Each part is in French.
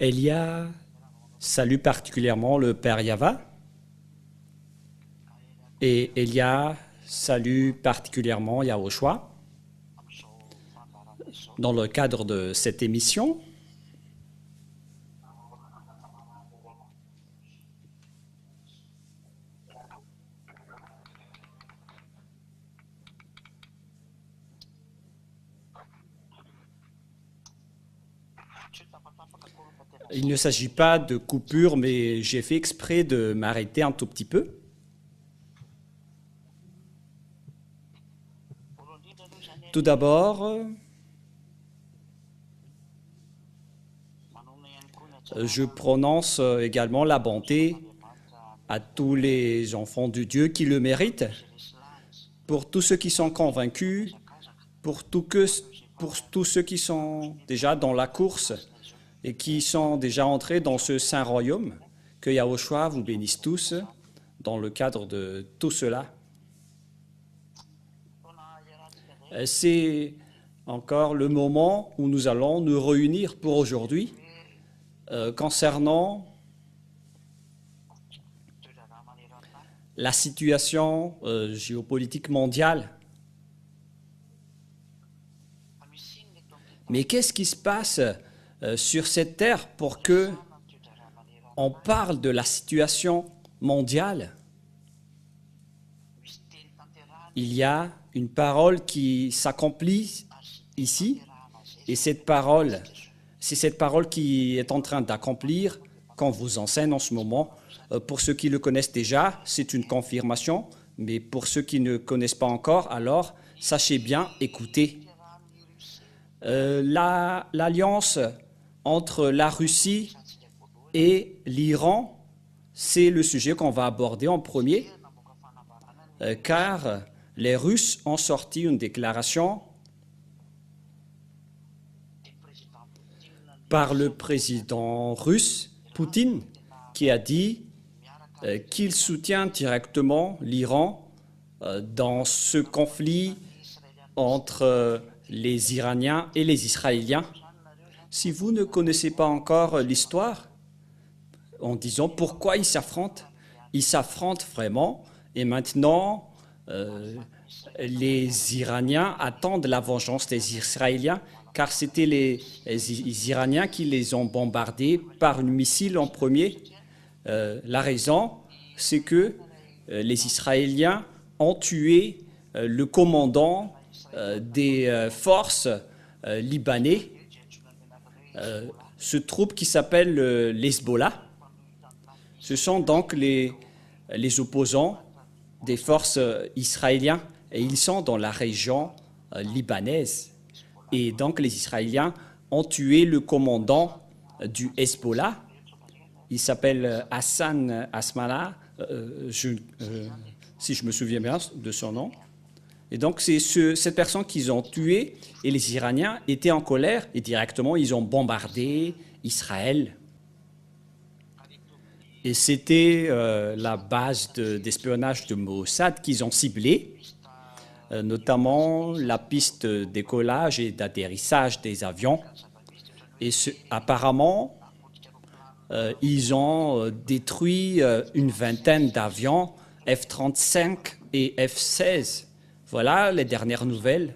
Elia salue particulièrement le père Yava et Elia salue particulièrement Yahushua. Dans le cadre de cette émission, il ne s'agit pas de coupure, mais j'ai fait exprès de m'arrêter un tout petit peu. Tout d'abord, je prononce également la bonté à tous les enfants de Dieu qui le méritent, pour tous ceux qui sont convaincus, pour tous ceux qui sont déjà dans la course et qui sont déjà entrés dans ce saint royaume. Que Yahushua vous bénisse tous dans le cadre de tout cela. C'est encore le moment où nous allons nous réunir pour aujourd'hui concernant la situation géopolitique mondiale. Mais qu'est-ce qui se passe sur cette terre pour que on parle de la situation mondiale? Il y a une parole qui s'accomplit ici, et cette parole, c'est cette parole qui est en train d'accomplir qu'on vous enseigne en ce moment. Pour ceux qui le connaissent déjà, c'est une confirmation, mais pour ceux qui ne connaissent pas encore, alors sachez bien, écoutez. L'alliance entre la Russie et l'Iran, c'est le sujet qu'on va aborder en premier, car les Russes ont sorti une déclaration par le président russe, Poutine, qui a dit qu'il soutient directement l'Iran dans ce conflit entre les Iraniens et les Israéliens. Si vous ne connaissez pas encore l'histoire, en disant pourquoi ils s'affrontent vraiment, et maintenant les Iraniens attendent la vengeance des Israéliens, car c'était les Iraniens qui les ont bombardés par un missile en premier. La raison, c'est que les Israéliens ont tué le commandant des forces libanais, ce troupe qui s'appelle l'Hezbollah. Ce sont donc les opposants des forces israéliennes, et ils sont dans la région libanaise. Et donc les Israéliens ont tué le commandant du Hezbollah. Il s'appelle Hassan Nasrallah, si je me souviens bien de son nom. Et donc c'est cette personne qu'ils ont tuée, et les Iraniens étaient en colère et directement ils ont bombardé Israël. Et c'était la base d'espionnage de Mossad qu'ils ont ciblée, notamment la piste de décollage et d'atterrissage des avions. Et apparemment, ils ont détruit une vingtaine d'avions F-35 et F-16. Voilà les dernières nouvelles.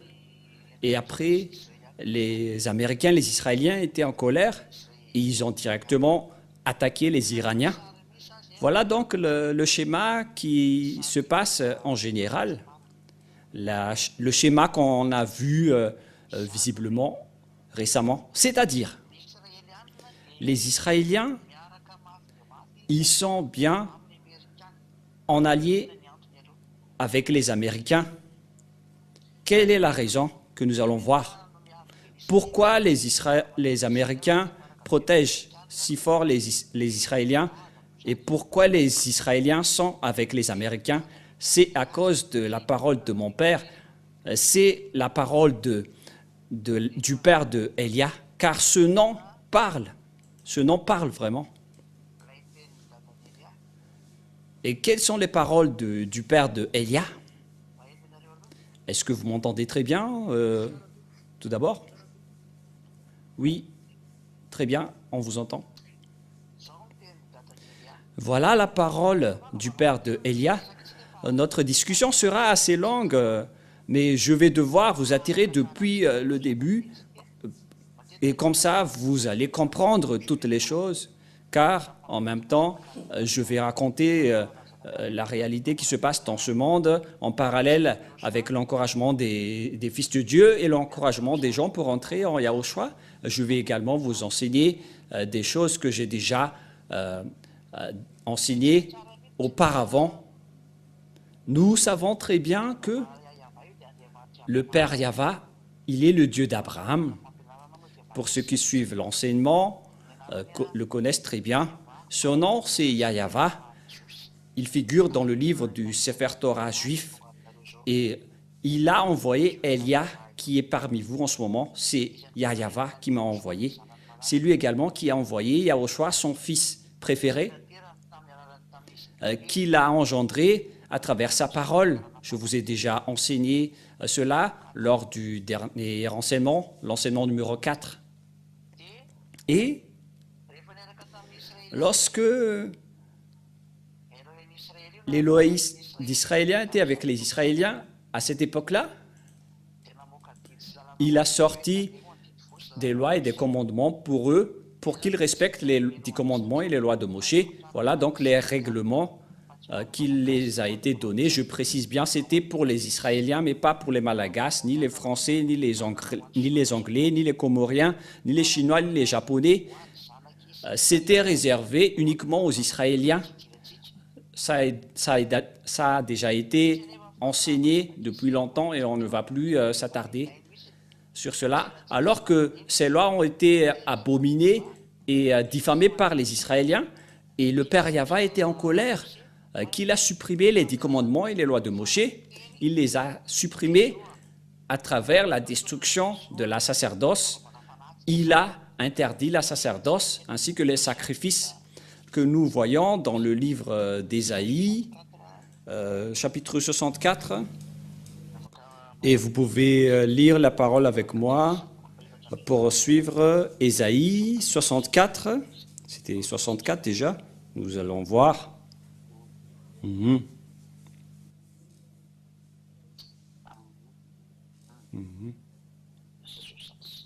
Et après, les Américains, les Israéliens étaient en colère et ils ont directement attaqué les Iraniens. Voilà donc le schéma qui se passe en général. Le schéma qu'on a vu visiblement récemment. C'est-à-dire, les Israéliens, ils sont bien en alliés avec les Américains. Quelle est la raison que nous allons voir? Pourquoi les Américains protègent si fort les Israéliens et pourquoi les Israéliens sont avec les Américains? C'est à cause de la parole de mon père, c'est la parole du père de Elia, car ce nom parle vraiment. Et quelles sont les paroles du père de Elia? Est-ce que vous m'entendez très bien, tout d'abord? Oui, très bien, on vous entend. Voilà la parole du père de Elia. Notre discussion sera assez longue, mais je vais devoir vous attirer depuis le début. Et comme ça, vous allez comprendre toutes les choses, car en même temps, je vais raconter la réalité qui se passe dans ce monde en parallèle avec l'encouragement des fils de Dieu et l'encouragement des gens pour entrer en Yahushua. Je vais également vous enseigner des choses que j'ai déjà enseignées auparavant. Nous savons très bien que le Père Yahva, il est le Dieu d'Abraham. Pour ceux qui suivent l'enseignement, le connaissent très bien. Son nom, c'est Yahva. Il figure dans le livre du Sefer Torah juif et il a envoyé Elia qui est parmi vous en ce moment. C'est Yahva qui m'a envoyé. C'est lui également qui a envoyé Yahushua, son fils préféré, qu'il a engendré à travers sa parole. Je vous ai déjà enseigné cela lors du dernier enseignement, l'enseignement numéro 4. Et lorsque l'Élohim d'Israéliens était avec les Israéliens, à cette époque-là, il a sorti des lois et des commandements pour eux, pour qu'ils respectent les commandements et les lois de Moshe. Voilà donc les règlements qu'il les a été donnés. Je précise bien, c'était pour les Israéliens, mais pas pour les Malagasy, ni les Français, ni les Anglais, ni les Comoriens, ni les Chinois, ni les Japonais. C'était réservé uniquement aux Israéliens. Ça a déjà été enseigné depuis longtemps et on ne va plus s'attarder sur cela, alors que ces lois ont été abominées et diffamées par les Israéliens, et le Père Yahva était en colère qu'il a supprimé les 10 commandements et les lois de Moshe. Il les a supprimés à travers la destruction de la sacerdoce. Il a interdit la sacerdoce ainsi que les sacrifices que nous voyons dans le livre d'Ésaïe, chapitre 64. Et vous pouvez lire la parole avec moi pour suivre Ésaïe 64. C'était 64 déjà. Nous allons voir.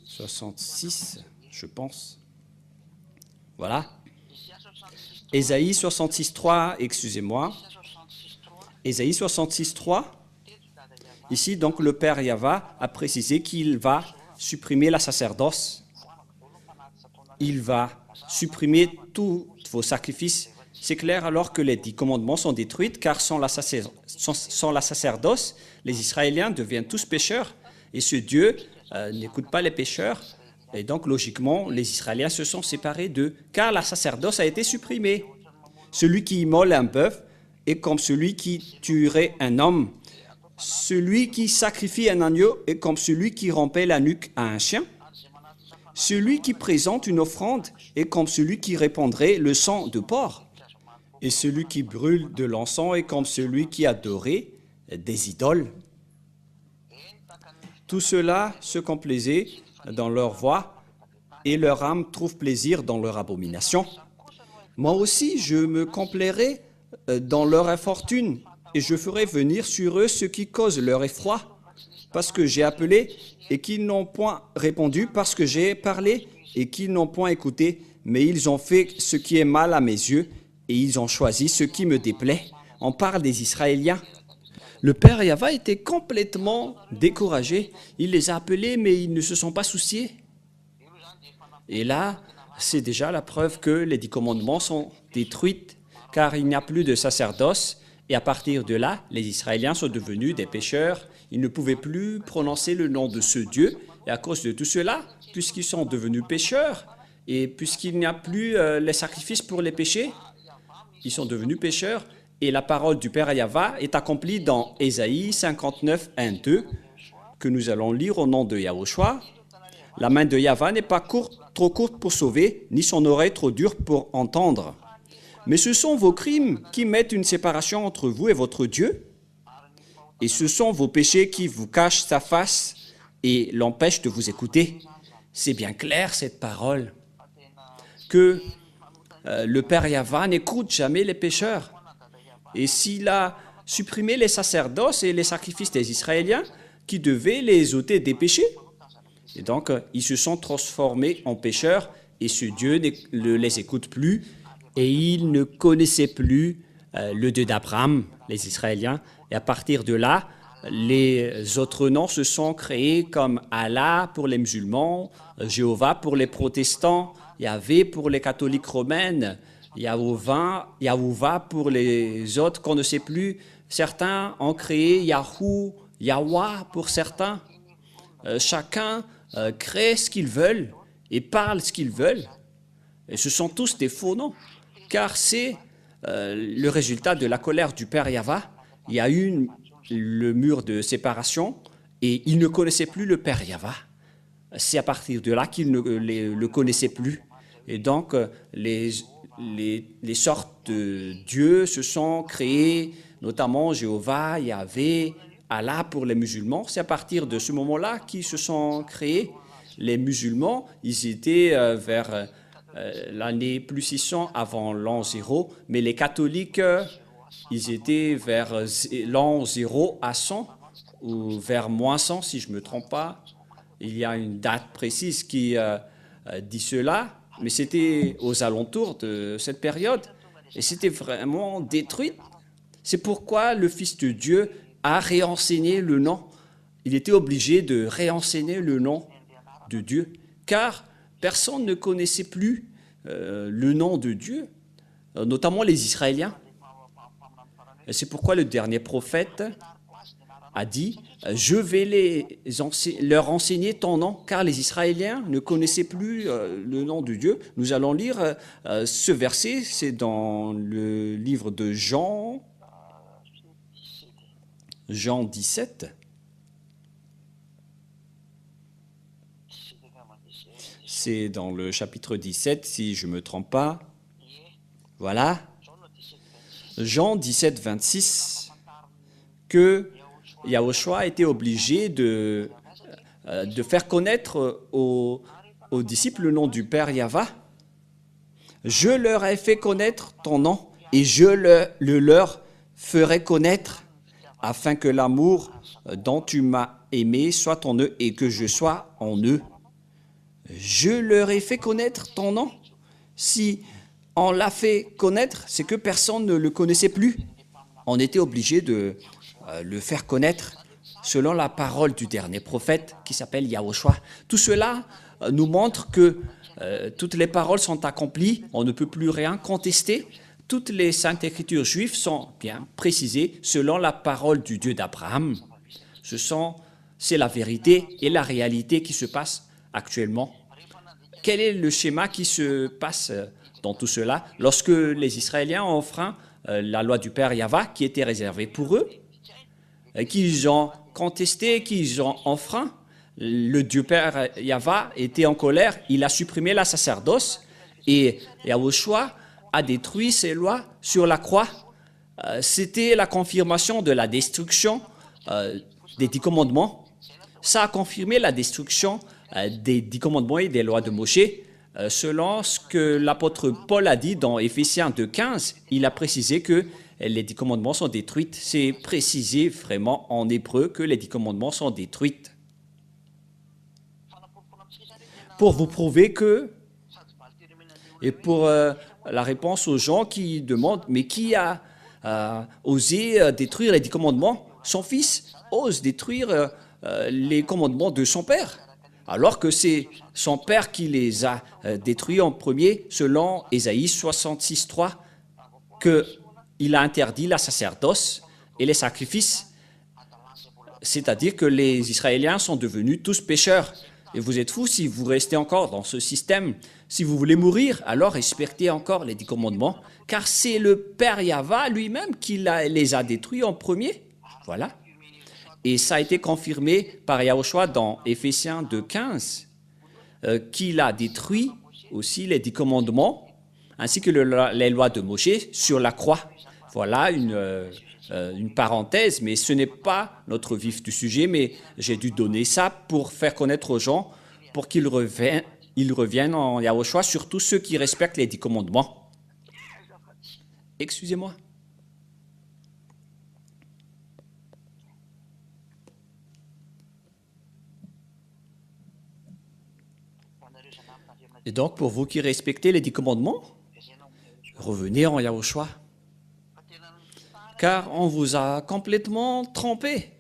66, je pense. Voilà. Ésaïe 66.3, excusez-moi. Ésaïe 66.3. Ici, donc, le Père Yahva a précisé qu'il va supprimer la sacerdoce. Il va supprimer tous vos sacrifices. C'est clair alors que les 10 commandements sont détruits, car sans la sacerdoce, les Israéliens deviennent tous pécheurs. Et ce Dieu n'écoute pas les pécheurs. Et donc, logiquement, les Israéliens se sont séparés d'eux, car la sacerdoce a été supprimée. Celui qui immole un bœuf est comme celui qui tuerait un homme. Celui qui sacrifie un agneau est comme celui qui rompait la nuque à un chien. Celui qui présente une offrande est comme celui qui répandrait le sang de porc. Et celui qui brûle de l'encens est comme celui qui adorait des idoles. Tout cela se complaisait dans leur voie et leur âme trouve plaisir dans leur abomination. Moi aussi, je me complairai dans leur infortune et je ferai venir sur eux ce qui cause leur effroi, parce que j'ai appelé et qu'ils n'ont point répondu, parce que j'ai parlé et qu'ils n'ont point écouté, mais ils ont fait ce qui est mal à mes yeux et ils ont choisi ce qui me déplaît. On parle des Israéliens. Le Père Yahva était complètement découragé. Il les a appelés, mais ils ne se sont pas souciés. Et là, c'est déjà la preuve que les 10 commandements sont détruits, car il n'y a plus de sacerdoce. Et à partir de là, les Israéliens sont devenus des pécheurs. Ils ne pouvaient plus prononcer le nom de ce Dieu. Et à cause de tout cela, puisqu'ils sont devenus pécheurs, et puisqu'il n'y a plus les sacrifices pour les péchés, ils sont devenus pécheurs. Et la parole du Père Yahva est accomplie dans Ésaïe 59, 1, 2, que nous allons lire au nom de Yahushua. La main de Yahva n'est pas trop courte pour sauver, ni son oreille trop dure pour entendre. Mais ce sont vos crimes qui mettent une séparation entre vous et votre Dieu. Et ce sont vos péchés qui vous cachent sa face et l'empêchent de vous écouter. C'est bien clair, cette parole, que le Père Yahva n'écoute jamais les pécheurs. Et s'il a supprimé les sacerdoces et les sacrifices des Israéliens qui devaient les ôter des péchés, et donc ils se sont transformés en pécheurs et ce Dieu ne les écoute plus et ils ne connaissaient plus le Dieu d'Abraham, les Israéliens. Et à partir de là, les autres noms se sont créés comme Allah pour les musulmans, Jéhovah pour les protestants, Yahvé pour les catholiques romaines, Yahuwah pour les autres qu'on ne sait plus. Certains ont créé Yahoo, Yahweh pour certains. Chacun crée ce qu'ils veulent et parle ce qu'ils veulent. Et ce sont tous des faux noms, car c'est le résultat de la colère du Père Yahva. Il y a eu le mur de séparation et ils ne connaissaient plus le Père Yahva. C'est à partir de là qu'ils ne le connaissaient plus. Et donc, les sortes de dieux se sont créés, notamment Jéhovah, Yahvé, Allah pour les musulmans. C'est à partir de ce moment-là qu'ils se sont créés. Les musulmans, ils étaient vers l'année plus 600 avant l'an 0, mais les catholiques, ils étaient vers l'an 0 à 100, ou vers moins 100 si je ne me trompe pas. Il y a une date précise qui dit cela, mais c'était aux alentours de cette période, et c'était vraiment détruit. C'est pourquoi le Fils de Dieu a réenseigné le nom. Il était obligé de réenseigner le nom de Dieu, car personne ne connaissait plus le nom de Dieu, notamment les Israéliens. Et c'est pourquoi le dernier prophète a dit « Je vais leur enseigner ton nom », car les Israéliens ne connaissaient plus le nom de Dieu. Nous allons lire ce verset, c'est dans le livre de Jean 17. C'est dans le chapitre 17, si je ne me trompe pas. Voilà. Jean 17, 26, que Yahushua a été obligé de faire connaître aux disciples le nom du Père Yahva. Je leur ai fait connaître ton nom et je le leur ferai connaître afin que l'amour dont tu m'as aimé soit en eux et que je sois en eux. Je leur ai fait connaître ton nom. Si on l'a fait connaître, c'est que personne ne le connaissait plus. On était obligé de le faire connaître selon la parole du dernier prophète qui s'appelle Yahushua. Tout cela nous montre que toutes les paroles sont accomplies, on ne peut plus rien contester. Toutes les saintes écritures juives sont bien précisées selon la parole du Dieu d'Abraham. C'est la vérité et la réalité qui se passe actuellement. Quel est le schéma qui se passe dans tout cela? Lorsque les Israéliens ont enfreint la loi du Père Yahva qui était réservée pour eux, qu'ils ont contesté, qu'ils ont enfreint, le Dieu Père Yahva était en colère, il a supprimé la sacerdoce et Yahushua a détruit ses lois sur la croix. C'était la confirmation de la destruction des 10 commandements. Ça a confirmé la destruction des 10 commandements et des lois de Moshe. Selon ce que l'apôtre Paul a dit dans Éphésiens 2,15, il a précisé que les 10 commandements sont détruits. C'est précisé vraiment en hébreu que les 10 commandements sont détruits. Pour vous prouver que, et pour la réponse aux gens qui demandent, mais qui a osé détruire les 10 commandements? Son fils ose détruire les commandements de son père, alors que c'est son père qui les a détruits en premier, selon Ésaïe 66,3, qu'il a interdit la sacerdoce et les sacrifices, c'est-à-dire que les Israéliens sont devenus tous pécheurs. Et vous êtes fous si vous restez encore dans ce système. Si vous voulez mourir, alors respectez encore les 10 commandements, car c'est le Père Yahva lui-même qui les a détruits en premier. Voilà. Et ça a été confirmé par Yahushua dans Éphésiens 2,15, qu'il a détruit aussi les 10 commandements, ainsi que les lois de Moshe sur la croix. Voilà une parenthèse, mais ce n'est pas notre vif du sujet, mais j'ai dû donner ça pour faire connaître aux gens, pour qu'ils reviennent en Yahushua, surtout ceux qui respectent les 10 commandements. Excusez-moi. Et donc, pour vous qui respectez les 10 commandements, revenez en Yahushua. Car on vous a complètement trompé.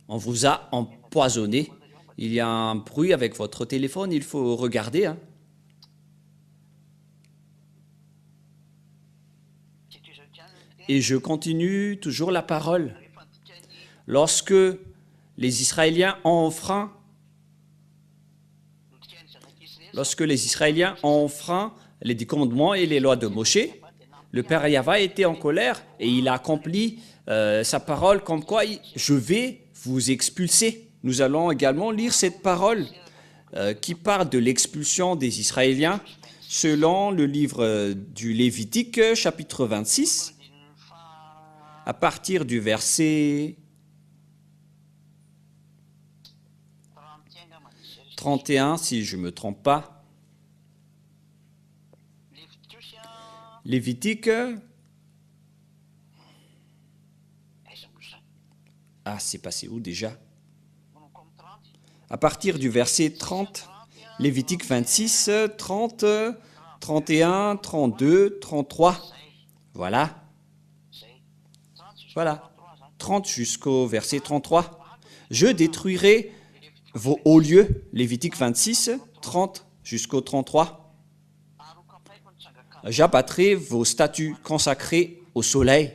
On vous a empoisonné. Il y a un bruit avec votre téléphone, il faut regarder. Hein. Et je continue toujours la parole. Lorsque les Israéliens ont enfreint les 10 commandements et les lois de Moshe, le Père Yahva était en colère et il a accompli sa parole comme quoi je vais vous expulser. Nous allons également lire cette parole qui parle de l'expulsion des Israéliens selon le livre du Lévitique, chapitre 26, à partir du verset 31, si je ne me trompe pas. Lévitique. Ah, c'est passé où déjà? À partir du verset 30, Lévitique 26, 30, 31, 32, 33. Voilà. Voilà. 30 jusqu'au verset 33. Je détruirai vos hauts lieux, Lévitique 26, 30 jusqu'au 33. J'abattrai vos statues consacrées au soleil.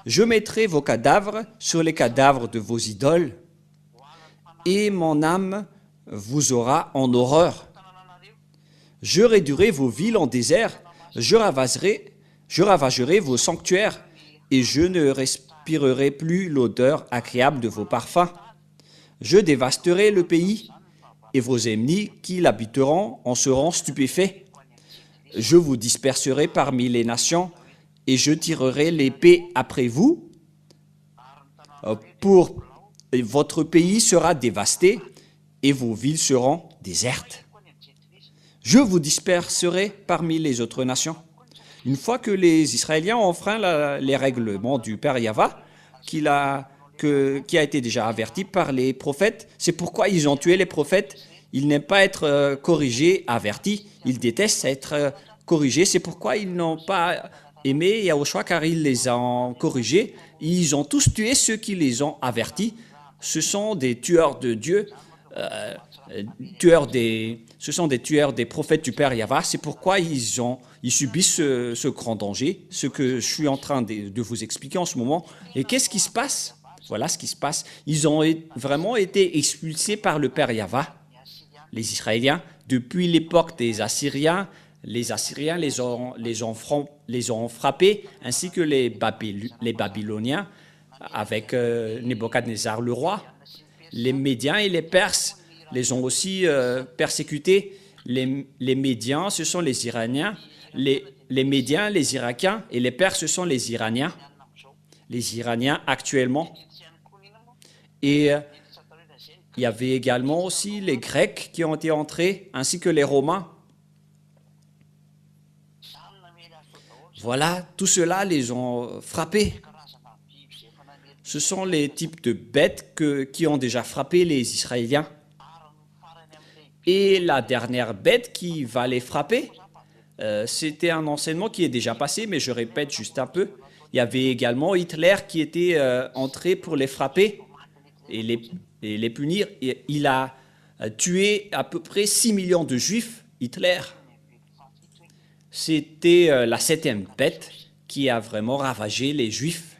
Je mettrai vos cadavres sur les cadavres de vos idoles, et mon âme vous aura en horreur. Je réduirai vos villes en désert, je ravagerai vos sanctuaires, et je ne respirerai plus l'odeur agréable de vos parfums. Je dévasterai le pays, et vos ennemis qui l'habiteront en seront stupéfaits. Je vous disperserai parmi les nations, et je tirerai l'épée après vous. Votre pays sera dévasté, et vos villes seront désertes. Je vous disperserai parmi les autres nations. Une fois que les Israéliens ont enfreint les règlements du Père Yahva, qui a été déjà averti par les prophètes, c'est pourquoi ils ont tué les prophètes. Ils n'aiment pas être corrigés, avertis. Ils détestent être corrigés. C'est pourquoi ils n'ont pas aimé Yahushua, car ils les ont corrigés. Ils ont tous tué ceux qui les ont avertis. Ce sont des tueurs de Dieu, ce sont des tueurs des prophètes du Père Yahva. C'est pourquoi ils subissent ce grand danger, ce que je suis en train de vous expliquer en ce moment. Et qu'est-ce qui se passe? Voilà ce qui se passe. Ils ont vraiment été expulsés par le Père Yahva, les Israéliens, depuis l'époque des Assyriens. Les Assyriens les ont frappés, ainsi que les Babyloniens, avec Nebuchadnezzar le roi. Les Médiens et les Perses les ont aussi persécutés. Les Médiens, ce sont les Iraniens. Les Médiens, les Irakiens, et les Perses, ce sont les Iraniens. Les Iraniens actuellement. Et il y avait également aussi les Grecs qui ont été entrés, ainsi que les Romains. Voilà, tout cela les ont frappés. Ce sont les types de bêtes qui ont déjà frappé les Israéliens. Et la dernière bête qui va les frapper, c'était un enseignement qui est déjà passé, mais je répète juste un peu. Il y avait également Hitler qui était entré pour les frapper et les punir. Et il a tué à peu près 6 millions de Juifs, Hitler. C'était la 7e bête qui a vraiment ravagé les Juifs.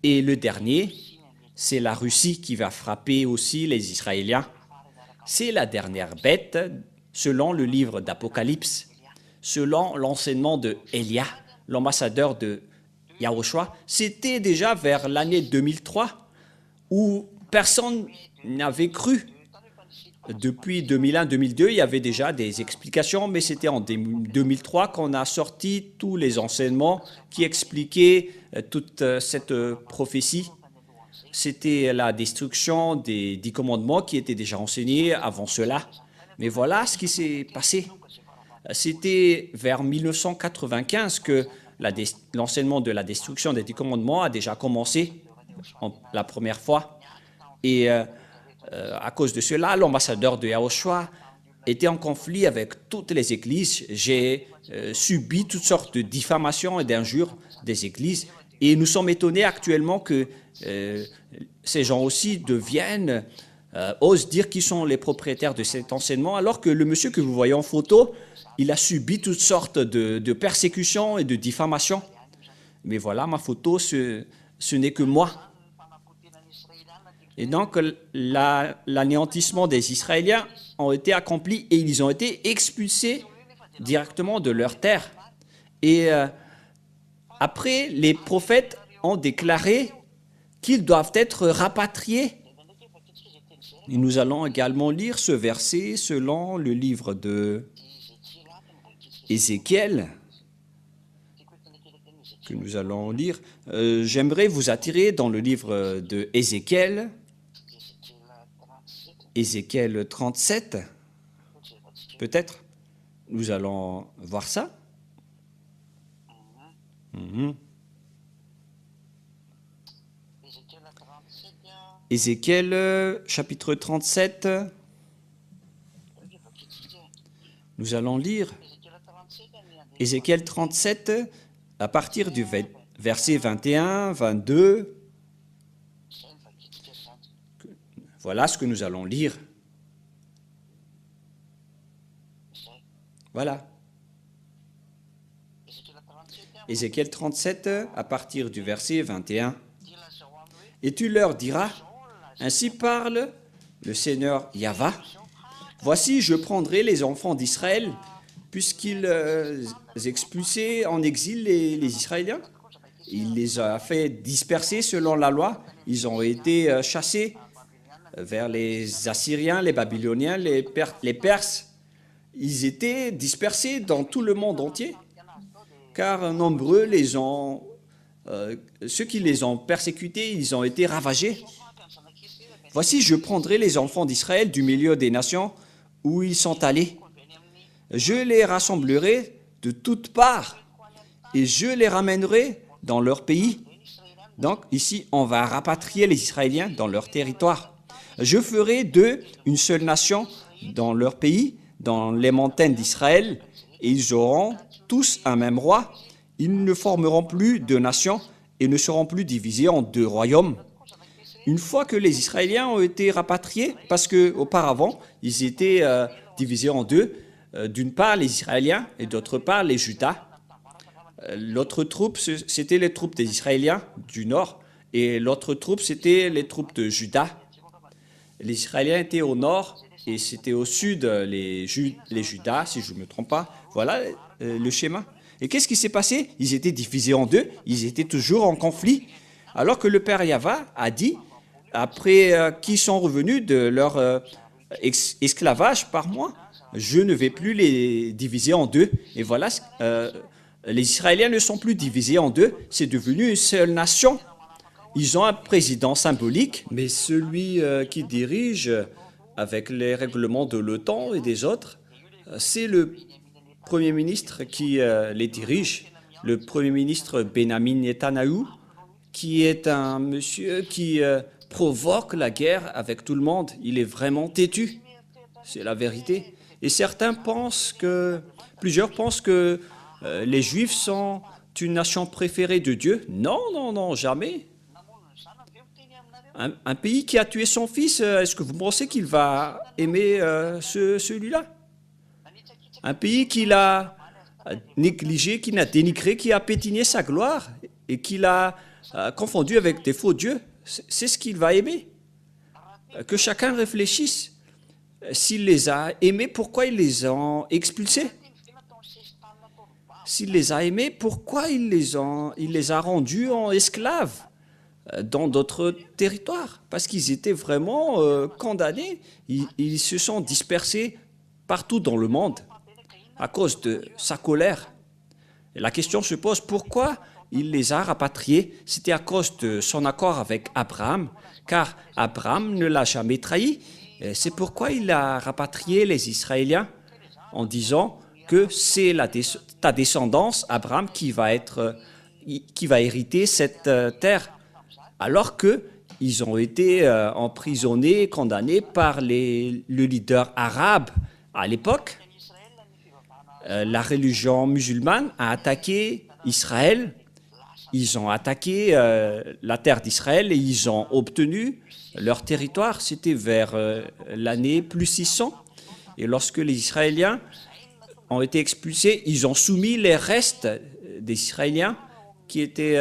Et le dernier, c'est la Russie qui va frapper aussi les Israéliens. C'est la dernière bête, selon le livre d'Apocalypse, selon l'enseignement de Élia, l'ambassadeur de Yahushua. C'était déjà vers l'année 2003 où personne n'avait cru. Depuis 2001-2002, il y avait déjà des explications, mais c'était en 2003 qu'on a sorti tous les enseignements qui expliquaient toute cette prophétie. c'était la destruction des 10 commandements qui étaient déjà enseignés avant cela. Mais voilà ce qui s'est passé. C'était vers 1995 que l'enseignement de la destruction des 10 commandements a déjà commencé la première fois. Et à cause de cela, l'ambassadeur de Yahushua était en conflit avec toutes les églises. J'ai subi toutes sortes de diffamations et d'injures des églises. Et nous sommes étonnés actuellement que ces gens aussi osent dire qu'ils sont les propriétaires de cet enseignement, alors que le monsieur que vous voyez en photo, il a subi toutes sortes de persécutions et de diffamations. Mais voilà, ma photo, ce n'est que moi. Et donc, l'anéantissement des Israéliens a été accompli et ils ont été expulsés directement de leur terre. Et après, les prophètes ont déclaré qu'ils doivent être rapatriés. Et nous allons également lire ce verset selon le livre de Ézéchiel, que nous allons lire. J'aimerais vous attirer dans le livre de Ézéchiel, Ézéchiel 37, peut-être. Nous allons voir ça. Ézéchiel, chapitre 37. Nous allons lire Ézéchiel 37 à partir du verset 21, 22. Voilà ce que nous allons lire. Voilà. Ézéchiel 37 à partir du verset 21. Et tu leur diras, ainsi parle le Seigneur Yahva. Voici, je prendrai les enfants d'Israël, puisqu'il expulsait en exil les Israéliens. Il les a fait disperser selon la loi. Ils ont été chassés vers les Assyriens, les Babyloniens, les Perses. Ils étaient dispersés dans tout le monde entier, car nombreux ceux qui les ont persécutés, ils ont été ravagés. Voici, je prendrai les enfants d'Israël du milieu des nations où ils sont allés. Je les rassemblerai de toutes parts et je les ramènerai dans leur pays. Donc ici, on va rapatrier les Israéliens dans leur territoire. Je ferai d'eux une seule nation dans leur pays, dans les montagnes d'Israël, et ils auront tous un même roi. Ils ne formeront plus de nations et ne seront plus divisés en deux royaumes. Une fois que les Israéliens ont été rapatriés, parce qu'auparavant, ils étaient divisés en deux, d'une part les Israéliens et d'autre part les Judas. L'autre troupe, c'était les troupes des Israéliens du nord, et l'autre troupe, c'était les troupes de Juda. Les Israéliens étaient au nord, et c'était au sud les Judas, si je ne me trompe pas. Voilà le schéma. Et qu'est-ce qui s'est passé? Ils étaient divisés en deux, ils étaient toujours en conflit. Alors que le Père Yahva a dit, après qu'ils sont revenus de leur esclavage par mois, je ne vais plus les diviser en deux. Et voilà, les Israéliens ne sont plus divisés en deux, c'est devenu une seule nation. Ils ont un président symbolique, mais celui qui dirige avec les règlements de l'OTAN et des autres, c'est le Premier ministre qui les dirige, le Premier ministre Benjamin Netanyahou, qui est un monsieur qui provoque la guerre avec tout le monde. Il est vraiment têtu, c'est la vérité. Et plusieurs pensent que les Juifs sont une nation préférée de Dieu. Non, non, non, jamais. Un pays qui a tué son fils, est-ce que vous pensez qu'il va aimer celui-là? Un pays qu'il a négligé, qu'il a dénigré, qui a pétiné sa gloire et qu'il a confondu avec des faux dieux, c'est ce qu'il va aimer. Que chacun réfléchisse. S'il les a aimés, pourquoi il les a expulsés? S'il les a aimés, pourquoi il les a rendus en esclaves dans d'autres territoires? Parce qu'ils étaient vraiment condamnés. Ils se sont dispersés partout dans le monde à cause de sa colère. Et la question se pose, pourquoi il les a rapatriés, c'était à cause de son accord avec Abraham, car Abraham ne l'a jamais trahi. C'est pourquoi il a rapatrié les Israéliens en disant que c'est ta descendance, Abraham, qui va hériter cette terre, alors qu'ils ont été emprisonnés, condamnés par le leader arabe à l'époque. La religion musulmane a attaqué Israël. Ils ont attaqué la terre d'Israël et ils ont obtenu leur territoire. C'était vers l'année plus 600. Et lorsque les Israéliens ont été expulsés, ils ont soumis les restes des Israéliens qui étaient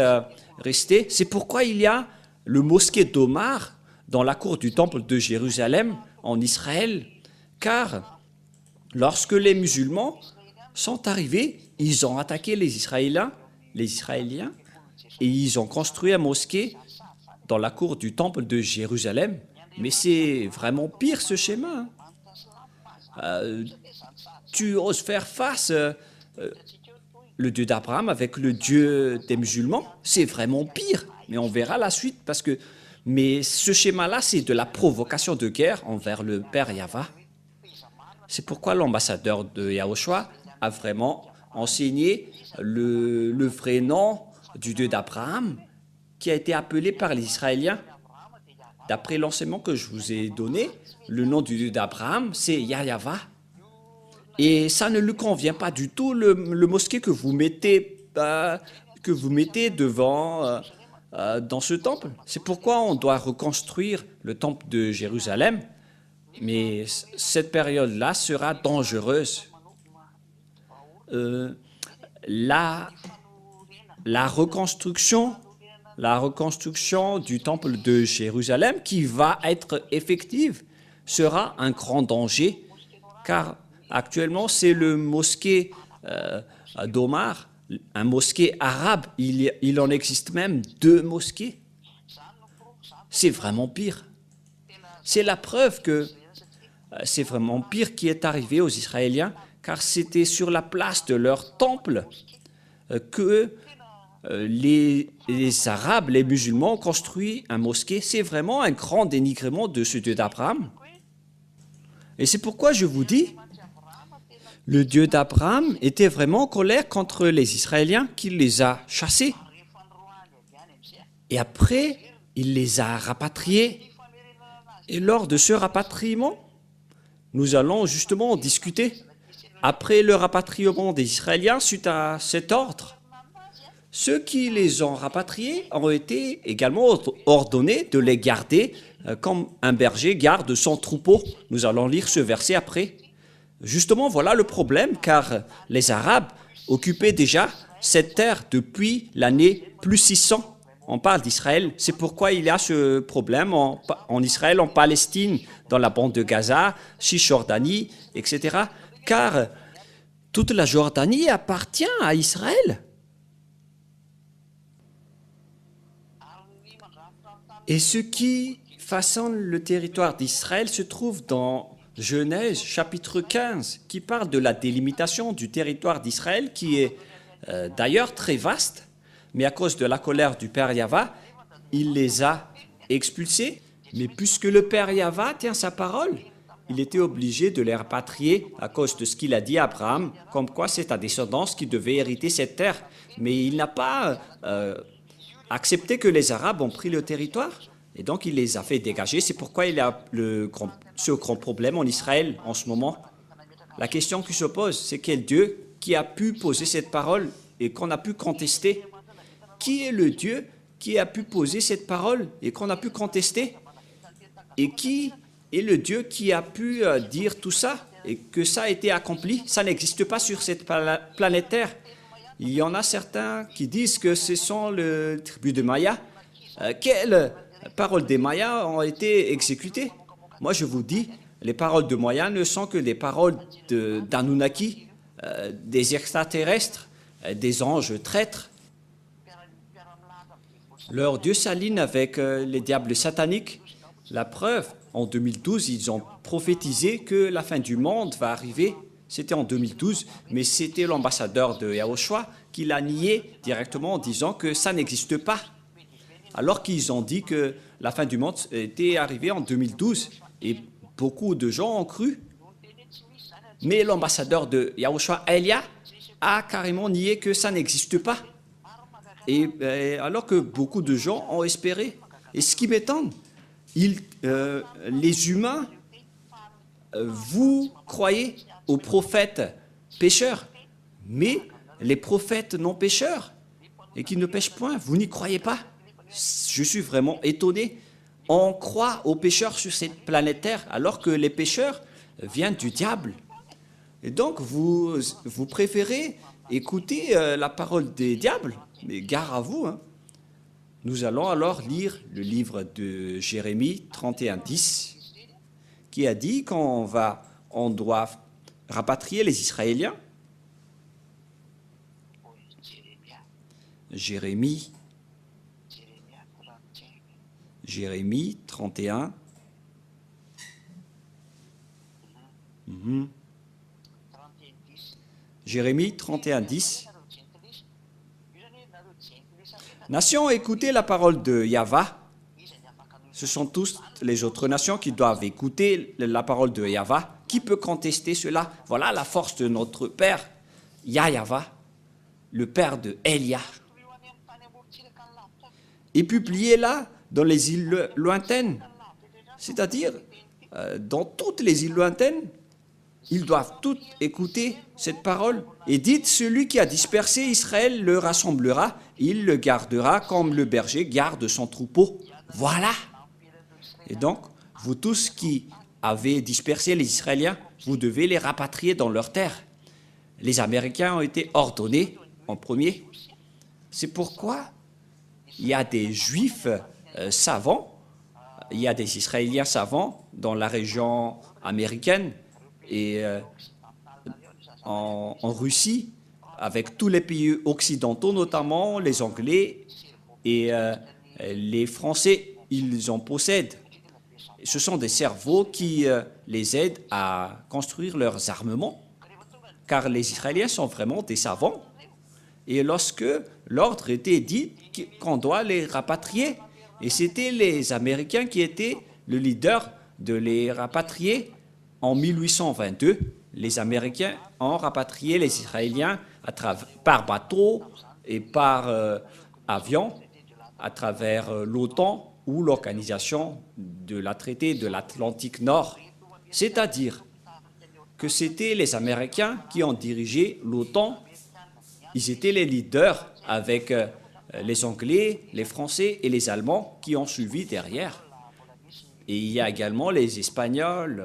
restés. C'est pourquoi il y a le mosquée d'Omar dans la cour du temple de Jérusalem en Israël. Car lorsque les musulmans sont arrivés, ils ont attaqué les Israéliens, et ils ont construit un mosquée dans la cour du temple de Jérusalem. Mais c'est vraiment pire ce schéma. Tu oses faire face le Dieu d'Abraham avec le Dieu des musulmans, c'est vraiment pire. Mais on verra la suite mais ce schéma-là, c'est de la provocation de guerre envers le Père Yahva. C'est pourquoi l'ambassadeur de Yahushua a vraiment enseigné le vrai nom du Dieu d'Abraham qui a été appelé par les Israéliens. D'après l'enseignement que je vous ai donné, le nom du Dieu d'Abraham, c'est Yahva. Et ça ne lui convient pas du tout, le mosquée que vous mettez devant dans ce temple. C'est pourquoi on doit reconstruire le temple de Jérusalem. Mais cette période-là sera dangereuse. La reconstruction du temple de Jérusalem qui va être effective sera un grand danger, car actuellement c'est le mosquée d'Omar, un mosquée arabe. Il en existe même 2 mosquées. C'est vraiment pire. C'est la preuve que c'est vraiment pire qui est arrivé aux Israéliens, car c'était sur la place de leur temple que les Arabes, les musulmans ont construit un mosquée. C'est vraiment un grand dénigrement de ce Dieu d'Abraham. Et c'est pourquoi je vous dis, le Dieu d'Abraham était vraiment en colère contre les Israéliens, qu'il les a chassés. Et après, il les a rapatriés. Et lors de ce rapatriement, nous allons justement en discuter. Après le rapatriement des Israéliens, suite à cet ordre, ceux qui les ont rapatriés ont été également ordonnés de les garder comme un berger garde son troupeau. Nous allons lire ce verset après. Justement, voilà le problème, car les Arabes occupaient déjà cette terre depuis l'année plus 600. On parle d'Israël, c'est pourquoi il y a ce problème en Israël, en Palestine, dans la bande de Gaza, Cisjordanie, etc. Car toute la Jordanie appartient à Israël. Et ce qui façonne le territoire d'Israël se trouve dans Genèse chapitre 15, qui parle de la délimitation du territoire d'Israël, qui est d'ailleurs très vaste, mais à cause de la colère du Père Yahva, il les a expulsés. Mais puisque le Père Yahva tient sa parole, il était obligé de les rapatrier à cause de ce qu'il a dit à Abraham, comme quoi c'est ta descendance qui devait hériter cette terre. Mais il n'a pas accepté que les Arabes ont pris le territoire, et donc il les a fait dégager. C'est pourquoi il y a ce grand problème en Israël en ce moment. La question qui se pose, c'est quel Dieu qui a pu poser cette parole et qu'on a pu contester? Qui est le Dieu qui a pu poser cette parole et qu'on a pu contester? Et qui est le Dieu qui a pu dire tout ça et que ça a été accompli? Ça n'existe pas sur cette planète Terre. Il y en a certains qui disent que ce sont les tribus de Maya. Quelles paroles des Mayas ont été exécutées? Moi, je vous dis, les paroles de Maya ne sont que des paroles d'Anunnaki, des extraterrestres, des anges traîtres. Leur Dieu s'aligne avec les diables sataniques. La preuve, en 2012, ils ont prophétisé que la fin du monde va arriver. C'était en 2012, mais c'était l'ambassadeur de Yahushua qui l'a nié directement en disant que ça n'existe pas. Alors qu'ils ont dit que la fin du monde était arrivée en 2012 et beaucoup de gens ont cru. Mais l'ambassadeur de Yahushua, Elia, a carrément nié que ça n'existe pas. Et alors que beaucoup de gens ont espéré. Et ce qui m'étonne, les humains, vous croyez aux prophètes pécheurs, mais les prophètes non pécheurs et qui ne pêchent point, vous n'y croyez pas. Je suis vraiment étonné. On croit aux pécheurs sur cette planète Terre alors que les pécheurs viennent du diable. Et donc vous préférez écouter la parole des diables, mais gare à vous. Hein. Nous allons alors lire le livre de Jérémie 31:10 qui a dit qu'on doit rapatrier les Israéliens. Jérémie 31. Jérémie 31:10. Nations, écoutez la parole de Yahvé. Ce sont tous les autres nations qui doivent écouter la parole de Yahvé. Qui peut contester cela? Voilà la force de notre Père, Yahvé, le Père de Elia. Et publiez-la dans les îles lointaines, c'est-à-dire dans toutes les îles lointaines, ils doivent toutes écouter cette parole. Et dites, celui qui a dispersé Israël le rassemblera, il le gardera comme le berger garde son troupeau. Voilà. Et donc, vous tous qui avez dispersé les Israéliens, vous devez les rapatrier dans leur terre. Les Américains ont été ordonnés en premier. C'est pourquoi il y a des Juifs savants, il y a des Israéliens savants dans la région américaine et en Russie, avec tous les pays occidentaux, notamment les Anglais et les Français, ils en possèdent. Ce sont des cerveaux qui les aident à construire leurs armements, car les Israéliens sont vraiment des savants. Et lorsque l'ordre était dit qu'on doit les rapatrier, et c'était les Américains qui étaient le leader de les rapatrier en 1822. Les Américains ont rapatrié les Israéliens par bateau et par avion à travers l'OTAN ou l'organisation de la traité de l'Atlantique Nord. C'est-à-dire que c'était les Américains qui ont dirigé l'OTAN. Ils étaient les leaders avec les Anglais, les Français et les Allemands qui ont suivi derrière. Et il y a également les Espagnols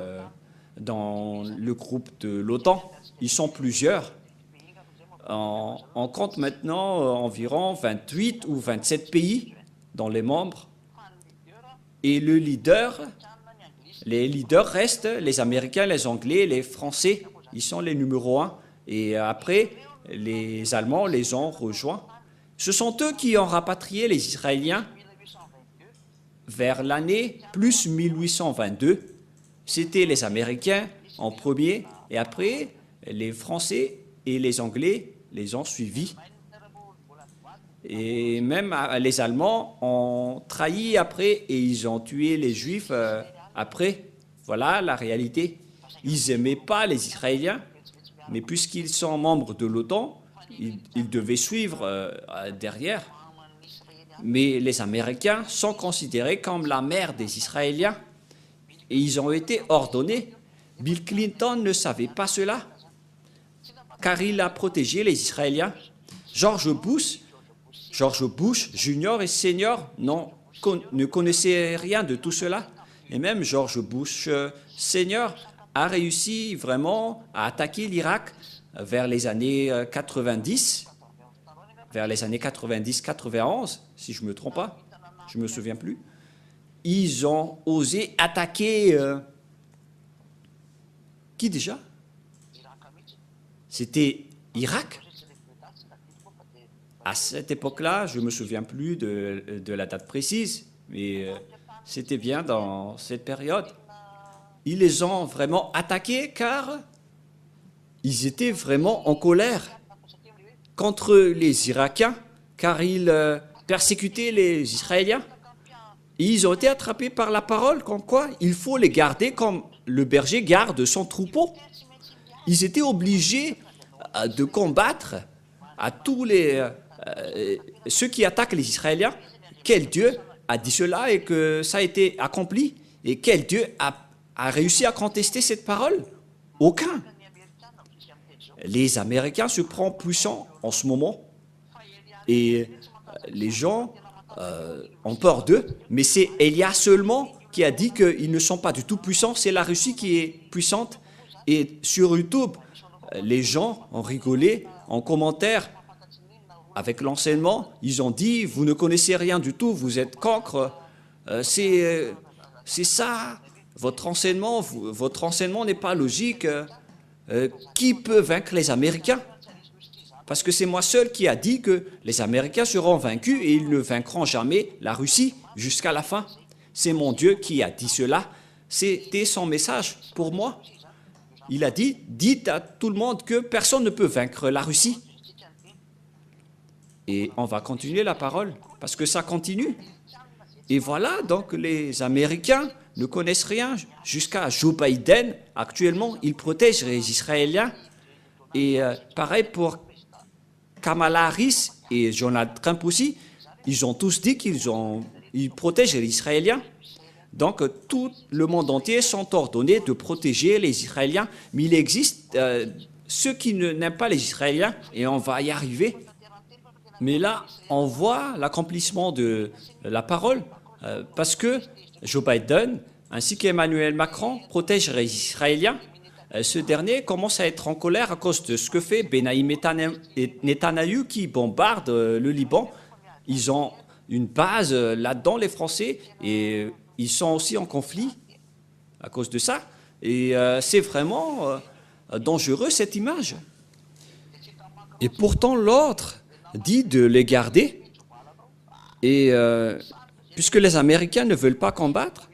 dans le groupe de l'OTAN. Ils sont plusieurs. On compte maintenant environ 28 ou 27 pays dans les membres. Et les leaders restent les Américains, les Anglais, les Français. Ils sont les numéros 1. Et après, les Allemands les ont rejoints. Ce sont eux qui ont rapatrié les Israéliens vers l'année plus 1822. C'était les Américains en premier, et après, les Français et les Anglais les ont suivis. Et même les Allemands ont trahi après, et ils ont tué les Juifs après. Voilà la réalité. Ils n'aimaient pas les Israéliens, mais puisqu'ils sont membres de l'OTAN, ils devaient suivre derrière. Mais les Américains sont considérés comme la mère des Israéliens et ils ont été ordonnés. Bill Clinton ne savait pas cela, car il a protégé les Israéliens. George Bush Junior et Senior ne connaissaient rien de tout cela. Et même George Bush Senior a réussi vraiment à attaquer l'Irak vers les années 90, vers les années 90-91, si je ne me trompe pas, je ne me souviens plus. Ils ont osé attaquer... qui déjà? C'était Irak. À cette époque-là, je ne me souviens plus de la date précise, mais c'était bien dans cette période. Ils les ont vraiment attaqués car ils étaient vraiment en colère contre les Irakiens, car ils persécutaient les Israéliens. Et ils ont été attrapés par la parole, comme quoi il faut les garder comme le berger garde son troupeau. Ils étaient obligés de combattre à tous ceux qui attaquent les Israéliens. Quel Dieu a dit cela et que ça a été accompli? Et quel Dieu a réussi à contester cette parole? Aucun. Les Américains se prennent puissants en ce moment et les gens ont peur d'eux, mais c'est Elia seulement qui a dit qu'ils ne sont pas du tout puissants, c'est la Russie qui est puissante. Et sur YouTube, les gens ont rigolé en commentaire avec l'enseignement, ils ont dit « vous ne connaissez rien du tout, vous êtes cancre, c'est ça, votre enseignement n'est pas logique, qui peut vaincre les Américains ?» Parce que c'est moi seul qui a dit que les Américains seront vaincus et ils ne vaincront jamais la Russie jusqu'à la fin. C'est mon Dieu qui a dit cela. C'était son message pour moi. Il a dit, dites à tout le monde que personne ne peut vaincre la Russie. Et on va continuer la parole, parce que ça continue. Et voilà, donc les Américains ne connaissent rien jusqu'à Joe Biden. Actuellement, il protège les Israéliens. Et pareil pour Kamala Harris et Donald Trump aussi, ils ont tous dit qu'ils protègent les Israéliens. Donc, tout le monde entier sont ordonnés de protéger les Israéliens. Mais il existe ceux qui n'aiment pas les Israéliens et on va y arriver. Mais là, on voit l'accomplissement de la parole parce que Joe Biden ainsi qu'Emmanuel Macron protègent les Israéliens. Ce dernier commence à être en colère à cause de ce que fait Benyamin Netanyahou qui bombarde le Liban. Ils ont une base là-dedans, les Français, et ils sont aussi en conflit à cause de ça. Et c'est vraiment dangereux, cette image. Et pourtant, l'autre dit de les garder. Et puisque les Américains ne veulent pas combattre,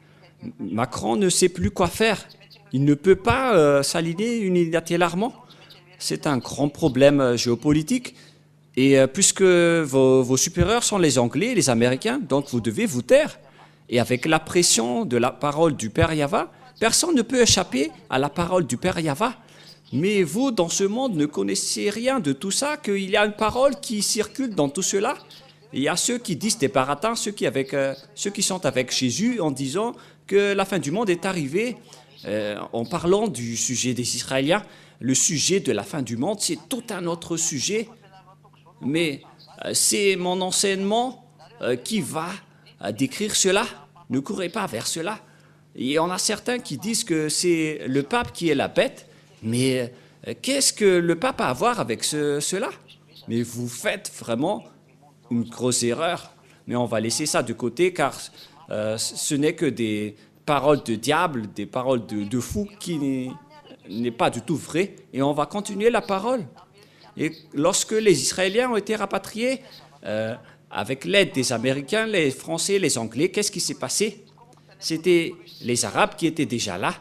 Macron ne sait plus quoi faire. Il ne peut pas s'aligner unilatéralement. C'est un grand problème géopolitique. Et puisque vos supérieurs sont les Anglais et les Américains, donc vous devez vous taire. Et avec la pression de la parole du Père Yahva, personne ne peut échapper à la parole du Père Yahva. Mais vous, dans ce monde, ne connaissez rien de tout ça, qu'il y a une parole qui circule dans tout cela. Et il y a ceux qui disent des baratins, ceux qui sont avec Jésus en disant que la fin du monde est arrivée. En parlant du sujet des Israéliens, le sujet de la fin du monde, c'est tout un autre sujet. Mais c'est mon enseignement qui va décrire cela. Ne courez pas vers cela. Et on a certains qui disent que c'est le pape qui est la bête. Mais qu'est-ce que le pape a à voir avec cela? Mais vous faites vraiment une grosse erreur. Mais on va laisser ça de côté car ce n'est que des paroles de diable, des paroles de fou qui n'est pas du tout vrai. Et on va continuer la parole. Et lorsque les Israéliens ont été rapatriés, avec l'aide des Américains, les Français, les Anglais, qu'est-ce qui s'est passé? C'était les Arabes qui étaient déjà là,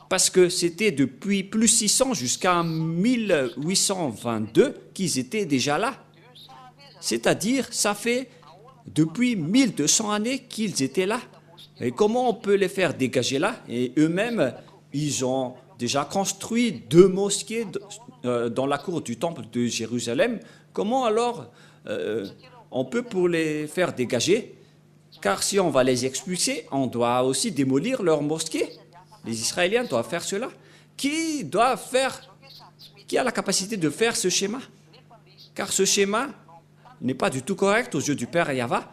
parce que c'était depuis plus 600 jusqu'à 1822 qu'ils étaient déjà là. C'est-à-dire, ça fait depuis 1200 années qu'ils étaient là. Et comment on peut les faire dégager là? Et eux-mêmes, ils ont déjà construit 2 mosquées dans la cour du temple de Jérusalem. Comment alors on peut pour les faire dégager? Car si on va les expulser, on doit aussi démolir leurs mosquées. Les Israéliens doivent faire cela. Qui a la capacité de faire ce schéma? Car ce schéma n'est pas du tout correct aux yeux du Père Yahva,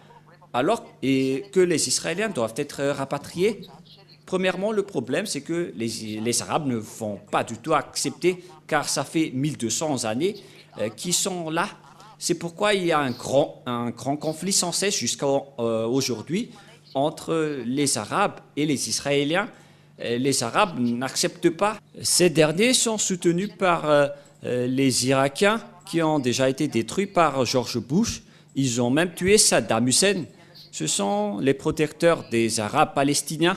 alors et que les Israéliens doivent être rapatriés. Premièrement, le problème, c'est que les Arabes ne vont pas du tout accepter, car ça fait 1200 années qu'ils sont là. C'est pourquoi il y a un grand conflit sans cesse jusqu'à aujourd'hui entre les Arabes et les Israéliens. Les Arabes n'acceptent pas. Ces derniers sont soutenus par les Irakiens qui ont déjà été détruits par George Bush. Ils ont même tué Saddam Hussein. Ce sont les protecteurs des Arabes palestiniens.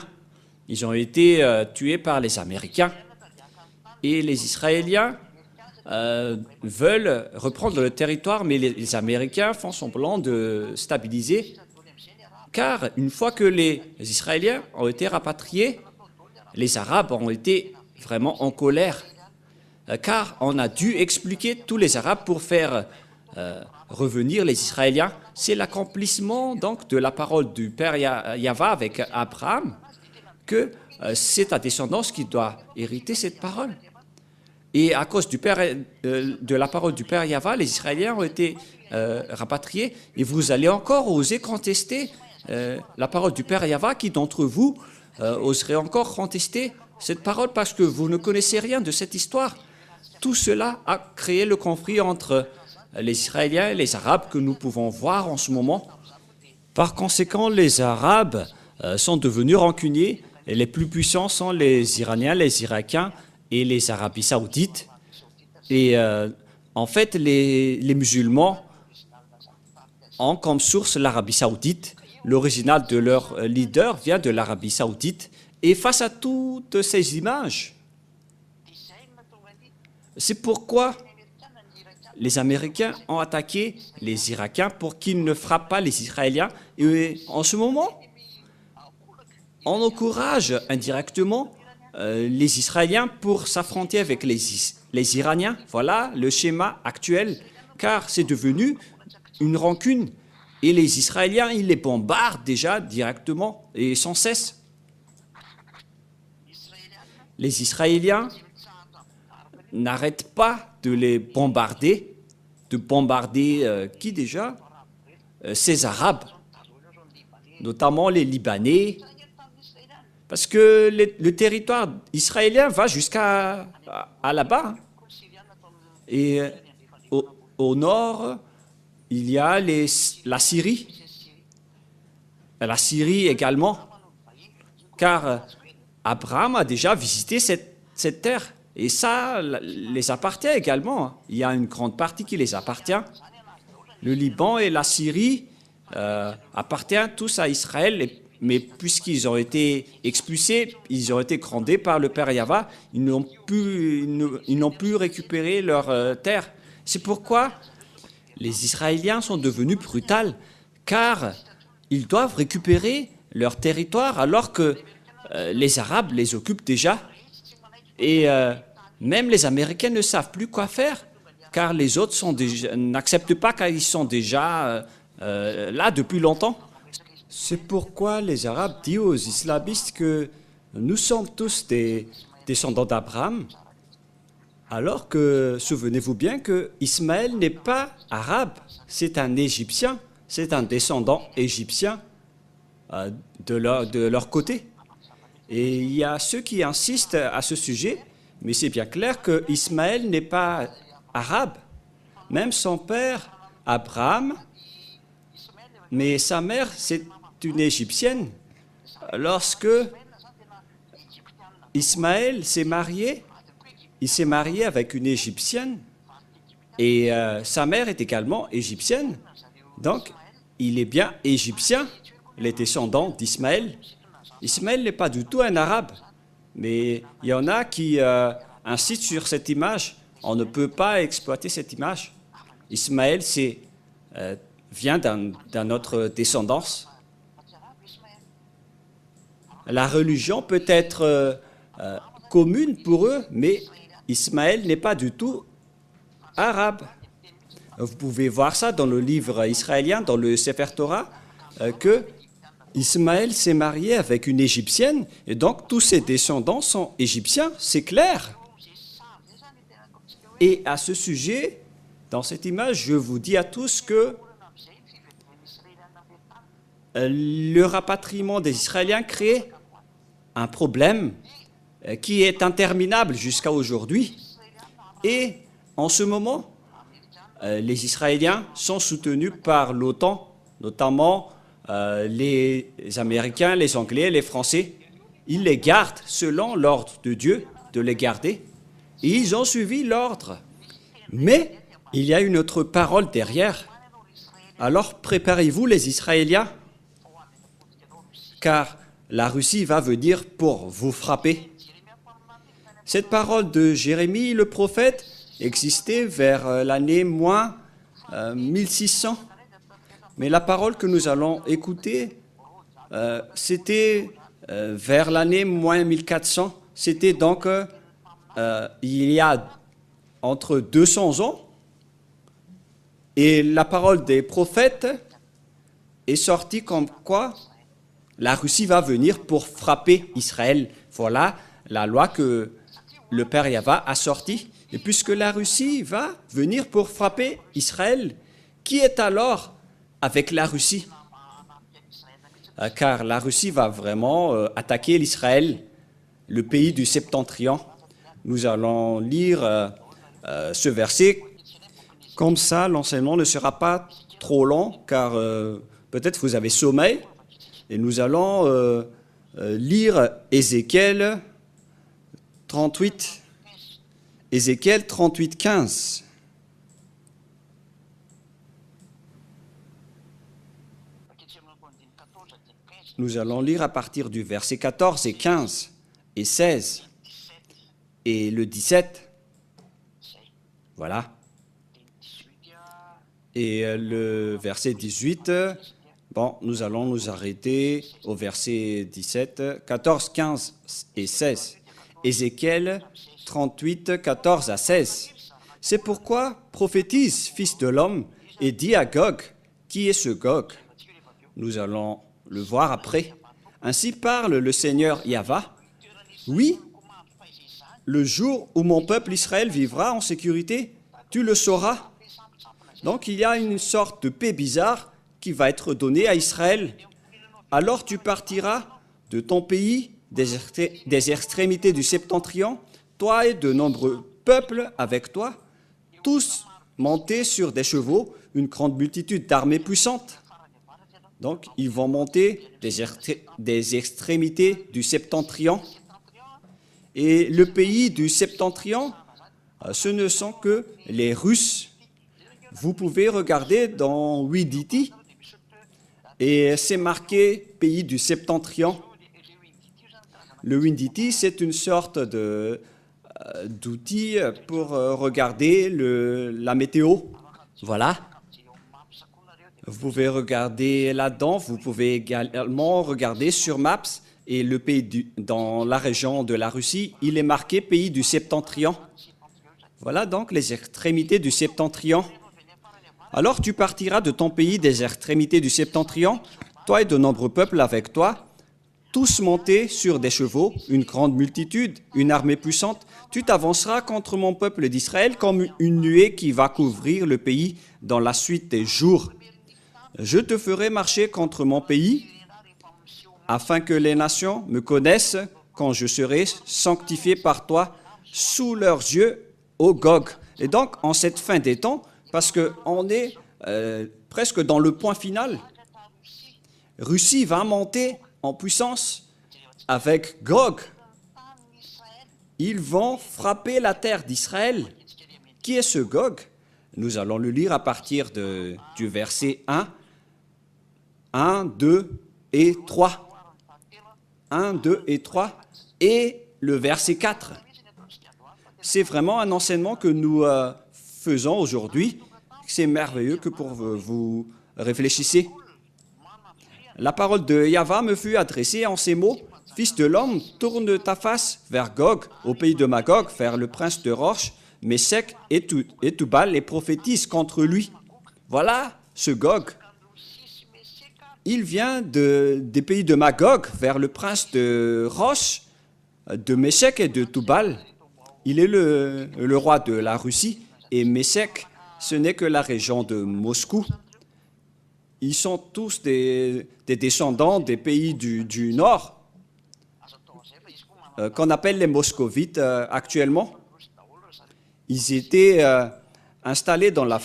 Ils ont été tués par les Américains. Et les Israéliens veulent reprendre le territoire, mais les Américains font semblant de stabiliser, car une fois que les Israéliens ont été rapatriés, les Arabes ont été vraiment en colère, car on a dû expliquer tous les Arabes pour faire revenir les Israéliens. C'est l'accomplissement donc de la parole du Père Yahva avec Abraham, que c'est ta descendance qui doit hériter cette parole. Et à cause de la parole du Père Yahva, les Israéliens ont été rapatriés. Et vous allez encore oser contester la parole du Père Yahva. Qui d'entre vous oserait encore contester cette parole parce que vous ne connaissez rien de cette histoire? Tout cela a créé le conflit entre les Israéliens et les Arabes que nous pouvons voir en ce moment. Par conséquent, les Arabes sont devenus rancuniers et les plus puissants sont les Iraniens, les Irakiens et les Arabies saoudites. Et en fait, les musulmans ont comme source l'Arabie saoudite. L'original de leur leader vient de l'Arabie saoudite. Et face à toutes ces images, c'est pourquoi les Américains ont attaqué les Irakiens pour qu'ils ne frappent pas les Israéliens. Et en ce moment, on encourage indirectement les Israéliens pour s'affronter avec les Iraniens. Voilà le schéma actuel, car c'est devenu une rancune. Et les Israéliens, ils les bombardent déjà directement et sans cesse. Les Israéliens n'arrêtent pas de les bombarder, qui déjà? Ces Arabes, notamment les Libanais, parce que le territoire israélien va jusqu'à là-bas. Et au nord, il y a la Syrie. La Syrie également, car Abraham a déjà visité cette terre. Et ça les appartient également. Il y a une grande partie qui les appartient. Le Liban et la Syrie appartiennent tous à Israël, mais puisqu'ils ont été expulsés, ils ont été grondés par le Père Yahva, ils n'ont plus récupéré leur terre. C'est pourquoi les Israéliens sont devenus brutaux, car ils doivent récupérer leur territoire alors que les Arabes les occupent déjà. Et même les Américains ne savent plus quoi faire, car les autres n'acceptent pas car ils sont déjà là depuis longtemps. C'est pourquoi les Arabes disent aux islamistes que nous sommes tous des descendants d'Abraham, alors que, souvenez-vous bien que Ismaël n'est pas arabe, c'est un Égyptien, c'est un descendant égyptien de leur côté. Et il y a ceux qui insistent à ce sujet, mais c'est bien clair que Ismaël n'est pas arabe. Même son père, Abraham, mais sa mère, c'est une Égyptienne. Lorsque Ismaël s'est marié, il s'est marié avec une Égyptienne et sa mère est également égyptienne. Donc, il est bien égyptien, les descendants d'Ismaël. Ismaël n'est pas du tout un arabe, mais il y en a qui insistent sur cette image. On ne peut pas exploiter cette image. Ismaël vient d'une autre descendance. La religion peut être commune pour eux, mais Ismaël n'est pas du tout arabe. Vous pouvez voir ça dans le livre israélien, dans le Sefer Torah, que Ismaël s'est marié avec une Égyptienne, et donc tous ses descendants sont égyptiens, c'est clair. Et à ce sujet, dans cette image, je vous dis à tous que le rapatriement des Israéliens crée un problème qui est interminable jusqu'à aujourd'hui. Et en ce moment, les Israéliens sont soutenus par l'OTAN, notamment les Américains, les Anglais, les Français. Ils les gardent selon l'ordre de Dieu de les garder. Et ils ont suivi l'ordre. Mais il y a une autre parole derrière. Alors préparez-vous les Israéliens, car la Russie va venir pour vous frapper. Cette parole de Jérémie, le prophète, existé vers l'année moins 1600. Mais la parole que nous allons écouter, c'était vers l'année moins 1400. C'était donc il y a entre 200 ans. Et la parole des prophètes est sortie comme quoi la Russie va venir pour frapper Israël. Voilà la loi que le Père Yahva a sortie. Et puisque la Russie va venir pour frapper Israël, qui est alors avec la Russie? Car la Russie va vraiment attaquer l'Israël, le pays du Septentrion. Nous allons lire ce verset. Comme ça, l'enseignement ne sera pas trop long, car peut-être vous avez sommeil. Et nous allons lire Ézéchiel 38. Ézéchiel 38, 15. Nous allons lire à partir du verset 14 et 15 et 16 et le 17. Voilà. Et le verset 18, bon, nous allons nous arrêter au verset 17, 14, 15 et 16. Ézéchiel 38, 14 à 16. C'est pourquoi prophétise, fils de l'homme, et dis à Gog, qui est ce Gog? Nous allons le voir après. Ainsi parle le Seigneur Yahva. Oui, le jour où mon peuple Israël vivra en sécurité, tu le sauras. Donc il y a une sorte de paix bizarre qui va être donnée à Israël. Alors tu partiras de ton pays, des extrémités du septentrion, toi et de nombreux peuples avec toi, tous montés sur des chevaux, une grande multitude d'armées puissantes. Donc ils vont monter des extrémités du septentrion. Et le pays du septentrion, ce ne sont que les Russes. Vous pouvez regarder dans Ouiditi, et c'est marqué pays du septentrion. Le Ouiditi, c'est une sorte d'outil pour regarder la météo. Voilà. Vous pouvez regarder là-dedans, vous pouvez également regarder sur Maps, et le pays dans la région de la Russie, il est marqué pays du septentrion. Voilà donc les extrémités du septentrion. Alors tu partiras de ton pays des extrémités du septentrion, toi et de nombreux peuples avec toi, tous montés sur des chevaux, une grande multitude, une armée puissante. Tu t'avanceras contre mon peuple d'Israël comme une nuée qui va couvrir le pays dans la suite des jours. Je te ferai marcher contre mon pays, afin que les nations me connaissent quand je serai sanctifié par toi sous leurs yeux, ô Gog. Et donc, en cette fin des temps, parce qu'on est presque dans le point final, Russie va monter en puissance avec Gog. Ils vont frapper la terre d'Israël. Qui est ce Gog? Nous allons le lire à partir du verset 1, 2 et 3. 1, 2 et 3 et le verset 4. C'est vraiment un enseignement que nous faisons aujourd'hui. C'est merveilleux que pour vous réfléchissez. La parole de Yahva me fut adressée en ces mots. Fils de l'homme, tourne ta face vers Gog, au pays de Magog, vers le prince de Roche, Meshek et Tubal, et prophétise contre lui. Voilà ce Gog. Il vient des pays de Magog, vers le prince de Roche, de Meshek et de Tubal. Il est le roi de la Russie, et Meshek, ce n'est que la région de Moscou. Ils sont tous des descendants des pays du Nord, qu'on appelle les Moscovites actuellement. Ils étaient installés dans la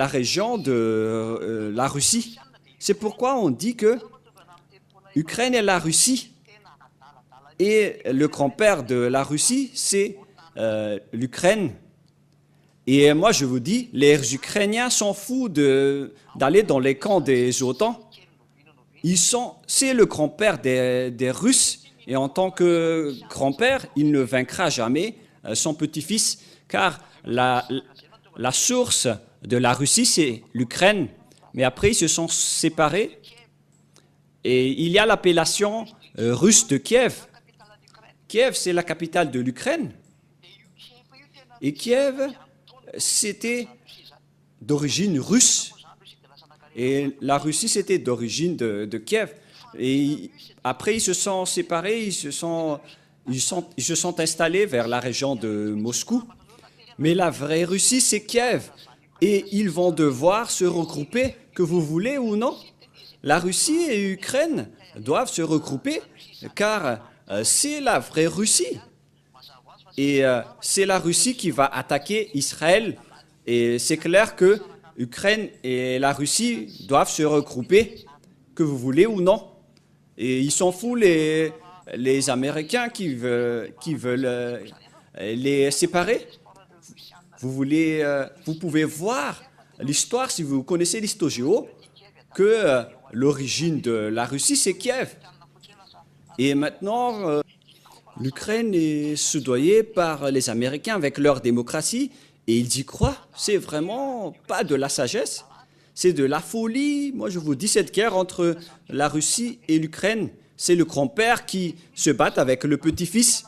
région de la Russie. C'est pourquoi on dit que l'Ukraine est la Russie. Et le grand-père de la Russie, c'est l'Ukraine. Et moi, je vous dis, les Ukrainiens s'en foutent d'aller dans les camps des OTAN. C'est le grand-père des Russes. Et en tant que grand-père, il ne vaincra jamais son petit-fils, car la source de la Russie, c'est l'Ukraine. Mais après, ils se sont séparés et il y a l'appellation russe de Kiev. Kiev, c'est la capitale de l'Ukraine. Et Kiev, c'était d'origine russe. Et la Russie, c'était d'origine de Kiev. Et après, ils se sont séparés, ils se sont installés vers la région de Moscou. Mais la vraie Russie, c'est Kiev. Et ils vont devoir se regrouper, que vous voulez ou non. La Russie et l'Ukraine doivent se regrouper, car c'est la vraie Russie. Et c'est la Russie qui va attaquer Israël. Et c'est clair que l'Ukraine et la Russie doivent se regrouper, que vous voulez ou non. Et ils s'en foutent les Américains qui veulent les séparer. Vous pouvez voir l'histoire, si vous connaissez l'histoire géo, que l'origine de la Russie, c'est Kiev. Et maintenant, l'Ukraine est soudoyée par les Américains avec leur démocratie, et ils y croient. C'est vraiment pas de la sagesse, c'est de la folie. Moi, je vous dis, cette guerre entre la Russie et l'Ukraine, c'est le grand-père qui se bat avec le petit-fils,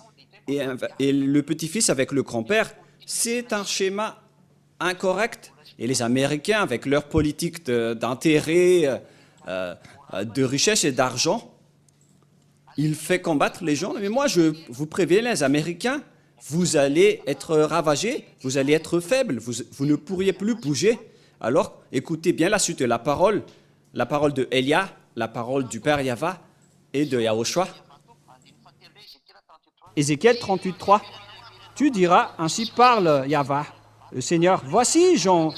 et le petit-fils avec le grand-père. C'est un schéma incorrect. Et les Américains, avec leur politique d'intérêt, de richesse et d'argent, ils font combattre les gens. Mais moi, je vous préviens, les Américains, vous allez être ravagés, vous allez être faibles, vous ne pourriez plus bouger. Alors, écoutez bien la suite de la parole de Elia, la parole du Père Yahva et de Yahushua. Ézéchiel 38:3. Tu diras, ainsi parle Yahva, le Seigneur, voici, j'en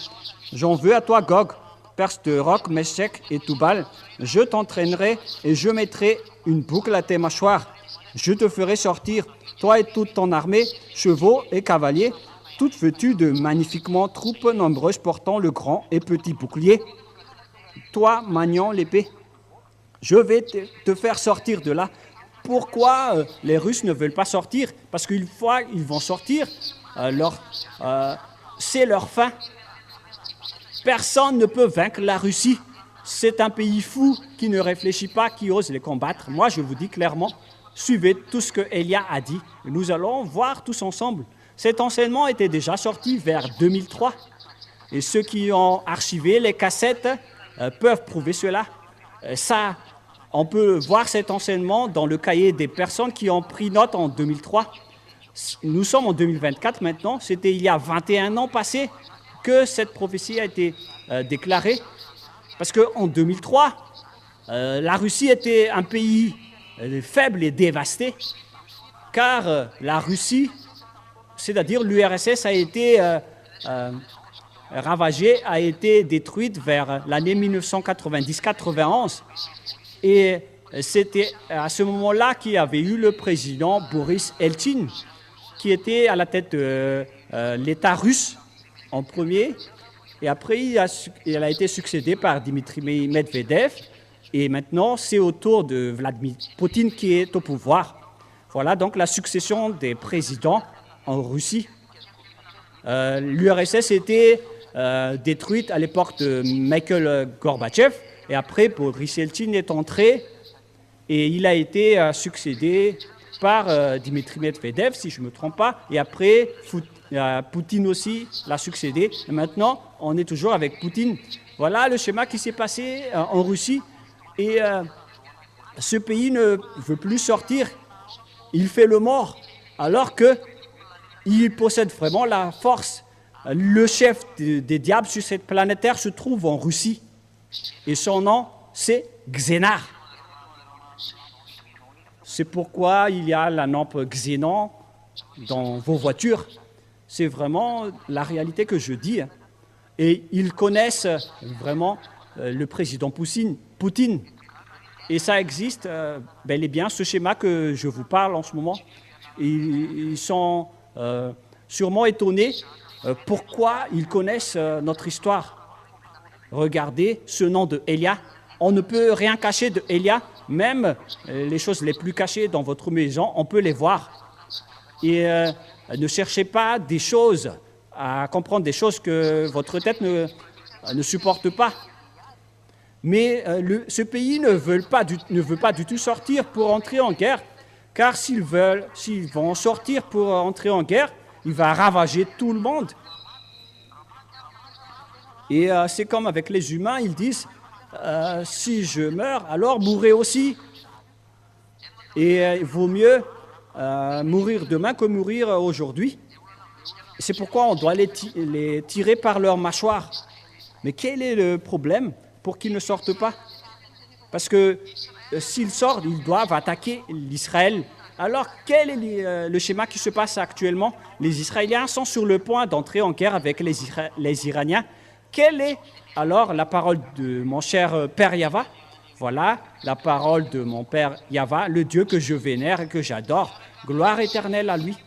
veux à toi, Gog, perse de Roc, Meshech et Tubal. Je t'entraînerai et je mettrai une boucle à tes mâchoires. Je te ferai sortir, toi et toute ton armée, chevaux et cavaliers, toutes vêtues de magnifiquement troupes nombreuses portant le grand et petit bouclier. Toi, maniant l'épée, je vais te faire sortir de là. Pourquoi les Russes ne veulent pas sortir? Parce qu'une fois ils vont sortir, c'est leur fin. Personne ne peut vaincre la Russie. C'est un pays fou qui ne réfléchit pas, qui ose les combattre. Moi, je vous dis clairement, suivez tout ce que Elia a dit. Nous allons voir tous ensemble. Cet enseignement était déjà sorti vers 2003. Et ceux qui ont archivé les cassettes peuvent prouver cela. On peut voir cet enseignement dans le cahier des personnes qui ont pris note en 2003. Nous sommes en 2024 maintenant. C'était il y a 21 ans passés que cette prophétie a été déclarée. Parce qu'en 2003, la Russie était un pays faible et dévasté, car la Russie, c'est-à-dire l'URSS, a été ravagée, a été détruite vers l'année 1990-91. Et c'était à ce moment-là qu'il y avait eu le président Boris Eltsine, qui était à la tête de l'État russe en premier. Et après, il a été succédé par Dmitri Medvedev. Et maintenant, c'est au tour de Vladimir Poutine qui est au pouvoir. Voilà donc la succession des présidents en Russie. L'URSS était détruite à l'époque de Mikhail Gorbatchev. Et après, Boris Eltsine est entré et il a été succédé par Dmitri Medvedev, si je ne me trompe pas. Et après, Poutine aussi l'a succédé. Et maintenant, on est toujours avec Poutine. Voilà le schéma qui s'est passé en Russie. Et ce pays ne veut plus sortir. Il fait le mort, alors qu'il possède vraiment la force. Le chef des diables sur cette planète Terre se trouve en Russie. Et son nom, c'est Xénar. C'est pourquoi il y a la lampe Xénon dans vos voitures. C'est vraiment la réalité que je dis. Et ils connaissent vraiment le président Poutine. Et ça existe bel et bien, ce schéma que je vous parle en ce moment. Et ils sont sûrement étonnés pourquoi ils connaissent notre histoire. Regardez ce nom de Elia. On ne peut rien cacher de Elia. Même les choses les plus cachées dans votre maison, on peut les voir. Et ne cherchez pas des choses, à comprendre des choses que votre tête ne supporte pas. Mais ce pays ne veut pas du tout sortir pour entrer en guerre, car s'ils vont sortir pour entrer en guerre, il va ravager tout le monde. Et c'est comme avec les humains, ils disent si je meurs, alors mourrez aussi. Et il vaut mieux mourir demain que mourir aujourd'hui. C'est pourquoi on doit les tirer par leur mâchoire. Mais quel est le problème pour qu'ils ne sortent pas? Parce que s'ils sortent, ils doivent attaquer l'Israël. Alors, quel est le schéma qui se passe actuellement? Les Israéliens sont sur le point d'entrer en guerre avec les Iraniens. Quelle est alors la parole de mon cher Père Yahva? Voilà la parole de mon Père Yahva, le Dieu que je vénère et que j'adore. Gloire éternelle à lui.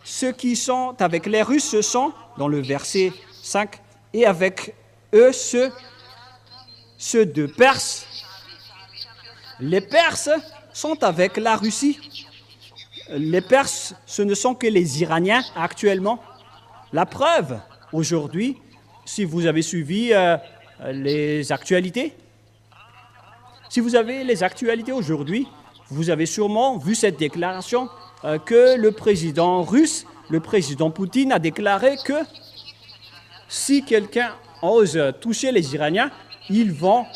Ceux qui sont avec les Russes, ce sont, dans le verset 5, et avec eux ceux de Perse. Les Perses sont avec la Russie. Les Perses, ce ne sont que les Iraniens actuellement. La preuve, aujourd'hui, si vous avez suivi les actualités, si vous avez les actualités aujourd'hui, vous avez sûrement vu cette déclaration que le président russe, le président Poutine, a déclaré que si quelqu'un ose toucher les Iraniens, ils vont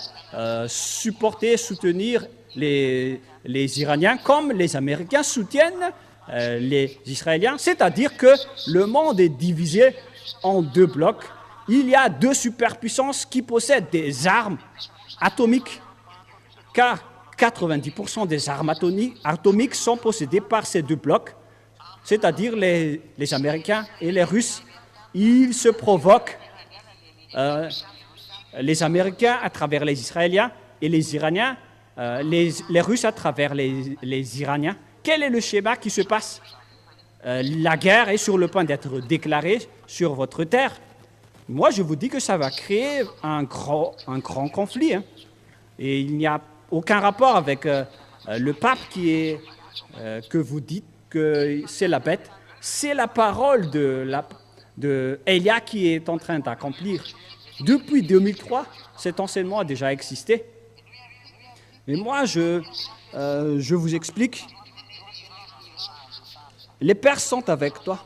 soutenir les Iraniens comme les Américains soutiennent les Israéliens. C'est-à-dire que le monde est divisé en deux blocs. Il y a deux superpuissances qui possèdent des armes atomiques, car 90% des armes atomiques sont possédées par ces deux blocs, c'est-à-dire les Américains et les Russes. Ils se provoquent, les Américains à travers les Israéliens et les Iraniens, les Russes à travers les Iraniens. Quel est le schéma qui se passe? La guerre est sur le point d'être déclarée sur votre terre. Moi, je vous dis que ça va créer un grand conflit. Hein. Et il n'y a aucun rapport avec le pape que vous dites que c'est la bête. C'est la parole de Elia qui est en train d'accomplir. Depuis 2003, cet enseignement a déjà existé. Mais moi, je vous explique. Les Perses sont avec toi.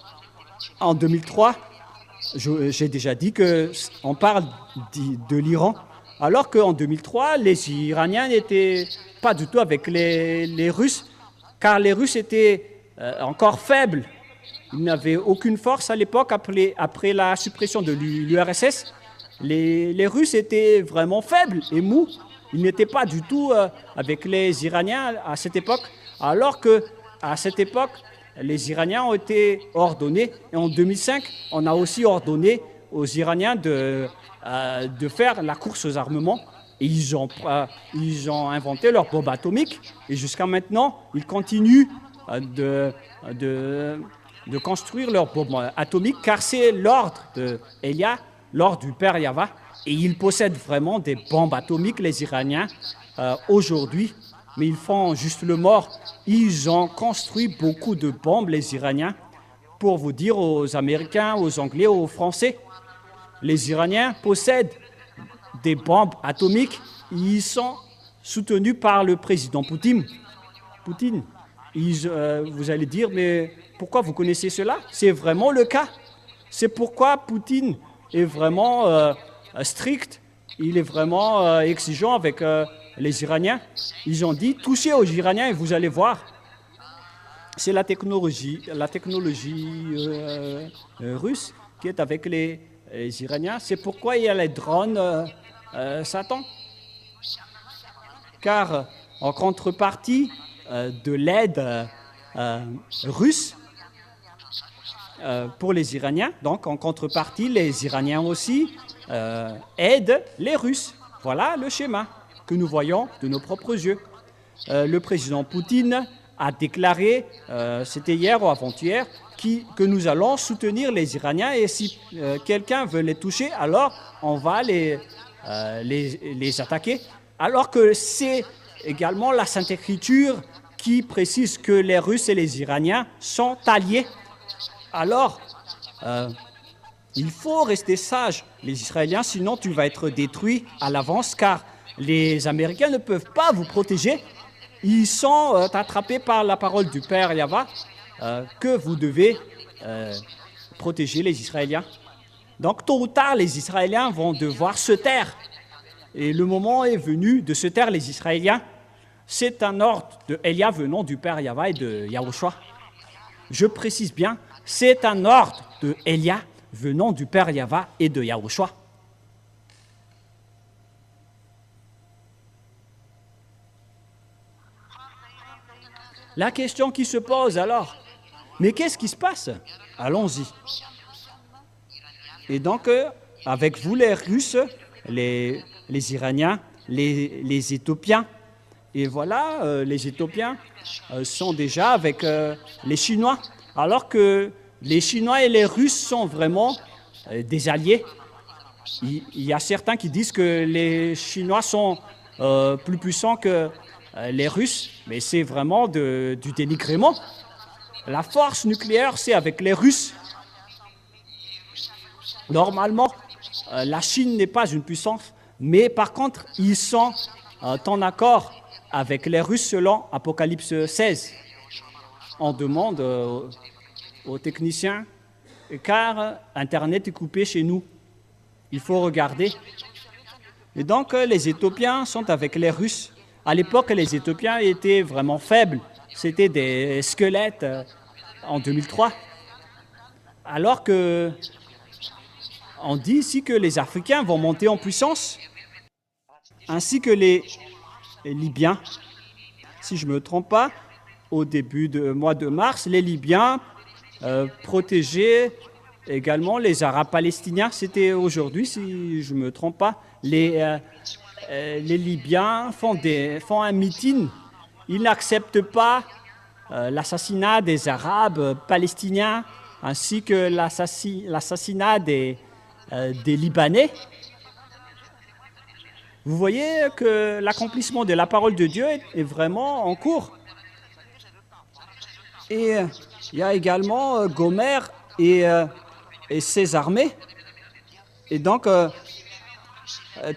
En 2003, j'ai déjà dit qu'on parle de l'Iran, alors qu'en 2003, les Iraniens n'étaient pas du tout avec les Russes, car les Russes étaient encore faibles. Ils n'avaient aucune force à l'époque après la suppression de l'URSS. Les Russes étaient vraiment faibles et mous. Ils n'étaient pas du tout avec les Iraniens à cette époque, alors qu'à cette époque, les Iraniens ont été ordonnés. Et en 2005, on a aussi ordonné aux Iraniens de faire la course aux armements. Et ils ont inventé leur bombe atomique. Et jusqu'à maintenant, ils continuent de construire leur bombe atomique, car c'est l'ordre de Elia, l'ordre du Père Yahva. Et ils possèdent vraiment des bombes atomiques, les Iraniens, aujourd'hui. Mais ils font juste le mort. Ils ont construit beaucoup de bombes, les Iraniens, pour vous dire aux Américains, aux Anglais, aux Français. Les Iraniens possèdent des bombes atomiques. Ils sont soutenus par le président Poutine. Vous allez dire, mais pourquoi vous connaissez cela? C'est vraiment le cas. C'est pourquoi Poutine est vraiment strict. Il est vraiment exigeant avec les Iraniens. Ils ont dit, touchez aux Iraniens et vous allez voir. C'est la technologie russe qui est avec les Iraniens. C'est pourquoi il y a les drones Satan. Car en contrepartie de l'aide russe pour les Iraniens, donc en contrepartie, les Iraniens aussi aident les Russes. Voilà le schéma que nous voyons de nos propres yeux. Le président Poutine a déclaré, c'était hier ou avant-hier, que nous allons soutenir les Iraniens et si quelqu'un veut les toucher, alors on va les attaquer. Alors que c'est également la Sainte Écriture qui précise que les Russes et les Iraniens sont alliés. Alors, il faut rester sage, les Israéliens, sinon tu vas être détruit à l'avance, car les Américains ne peuvent pas vous protéger. Ils sont attrapés par la parole du Père Yahva que vous devez protéger les Israéliens. Donc, tôt ou tard, les Israéliens vont devoir se taire. Et le moment est venu de se taire, les Israéliens. C'est un ordre de Elia venant du Père Yahva et de Yahushua. Je précise bien, c'est un ordre de Elia venant du Père Yahva et de Yahushua. La question qui se pose alors, mais qu'est-ce qui se passe? Allons-y. Et donc, avec vous les Russes, les Iraniens, les Éthiopiens, et voilà, les Éthiopiens sont déjà avec les Chinois, alors que les Chinois et les Russes sont vraiment des alliés. Il y a certains qui disent que les Chinois sont plus puissants que les Russes, mais c'est vraiment du dénigrement. La force nucléaire, c'est avec les Russes. Normalement, la Chine n'est pas une puissance, mais par contre, ils sont en accord avec les Russes selon Apocalypse 16. On demande aux techniciens, car Internet est coupé chez nous. Il faut regarder. Et donc, les Éthiopiens sont avec les Russes. À l'époque, les Éthiopiens étaient vraiment faibles. C'était des squelettes en 2003. Alors que on dit ici que les Africains vont monter en puissance, ainsi que les Libyens. Si je ne me trompe pas, au début du mois de mars, les Libyens protégeaient également les Arabes palestiniens. C'était aujourd'hui, si je ne me trompe pas. Les Libyens font un meeting. Ils n'acceptent pas l'assassinat des Arabes palestiniens ainsi que l'assassinat des Libanais. Vous voyez que l'accomplissement de la parole de Dieu est vraiment en cours. Et il y a également Gomer et ses armées. Et donc,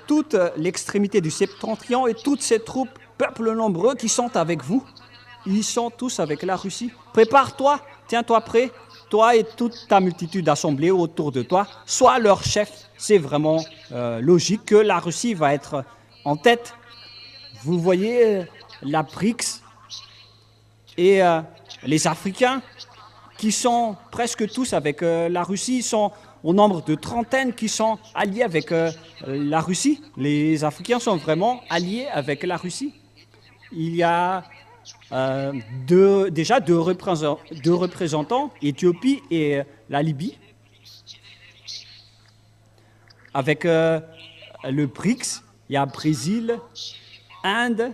toute l'extrémité du Septentrion et toutes ces troupes, peuples nombreux qui sont avec vous, ils sont tous avec la Russie. Prépare-toi, tiens-toi prêt, toi et toute ta multitude assemblée autour de toi, sois leur chef. C'est vraiment logique que la Russie va être en tête. Vous voyez la BRICS et les Africains qui sont presque tous avec la Russie, sont au nombre de trentaines qui sont alliés avec la Russie. Les Africains sont vraiment alliés avec la Russie. Il y a déjà deux représentants, Éthiopie et la Libye. Avec le BRICS, il y a Brésil, Inde,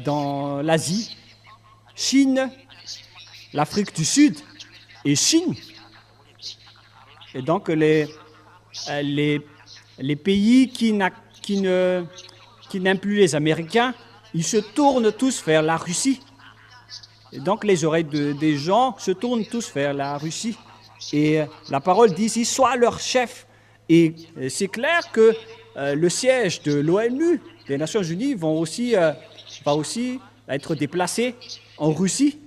dans l'Asie, Chine, l'Afrique du Sud et Chine. Et donc les pays qui n'aiment plus les Américains, ils se tournent tous vers la Russie. Et donc les oreilles des gens se tournent tous vers la Russie. Et la parole dit ici, sois leur chef. Et c'est clair que le siège de l'ONU, des Nations Unies, va aussi être déplacé en Russie.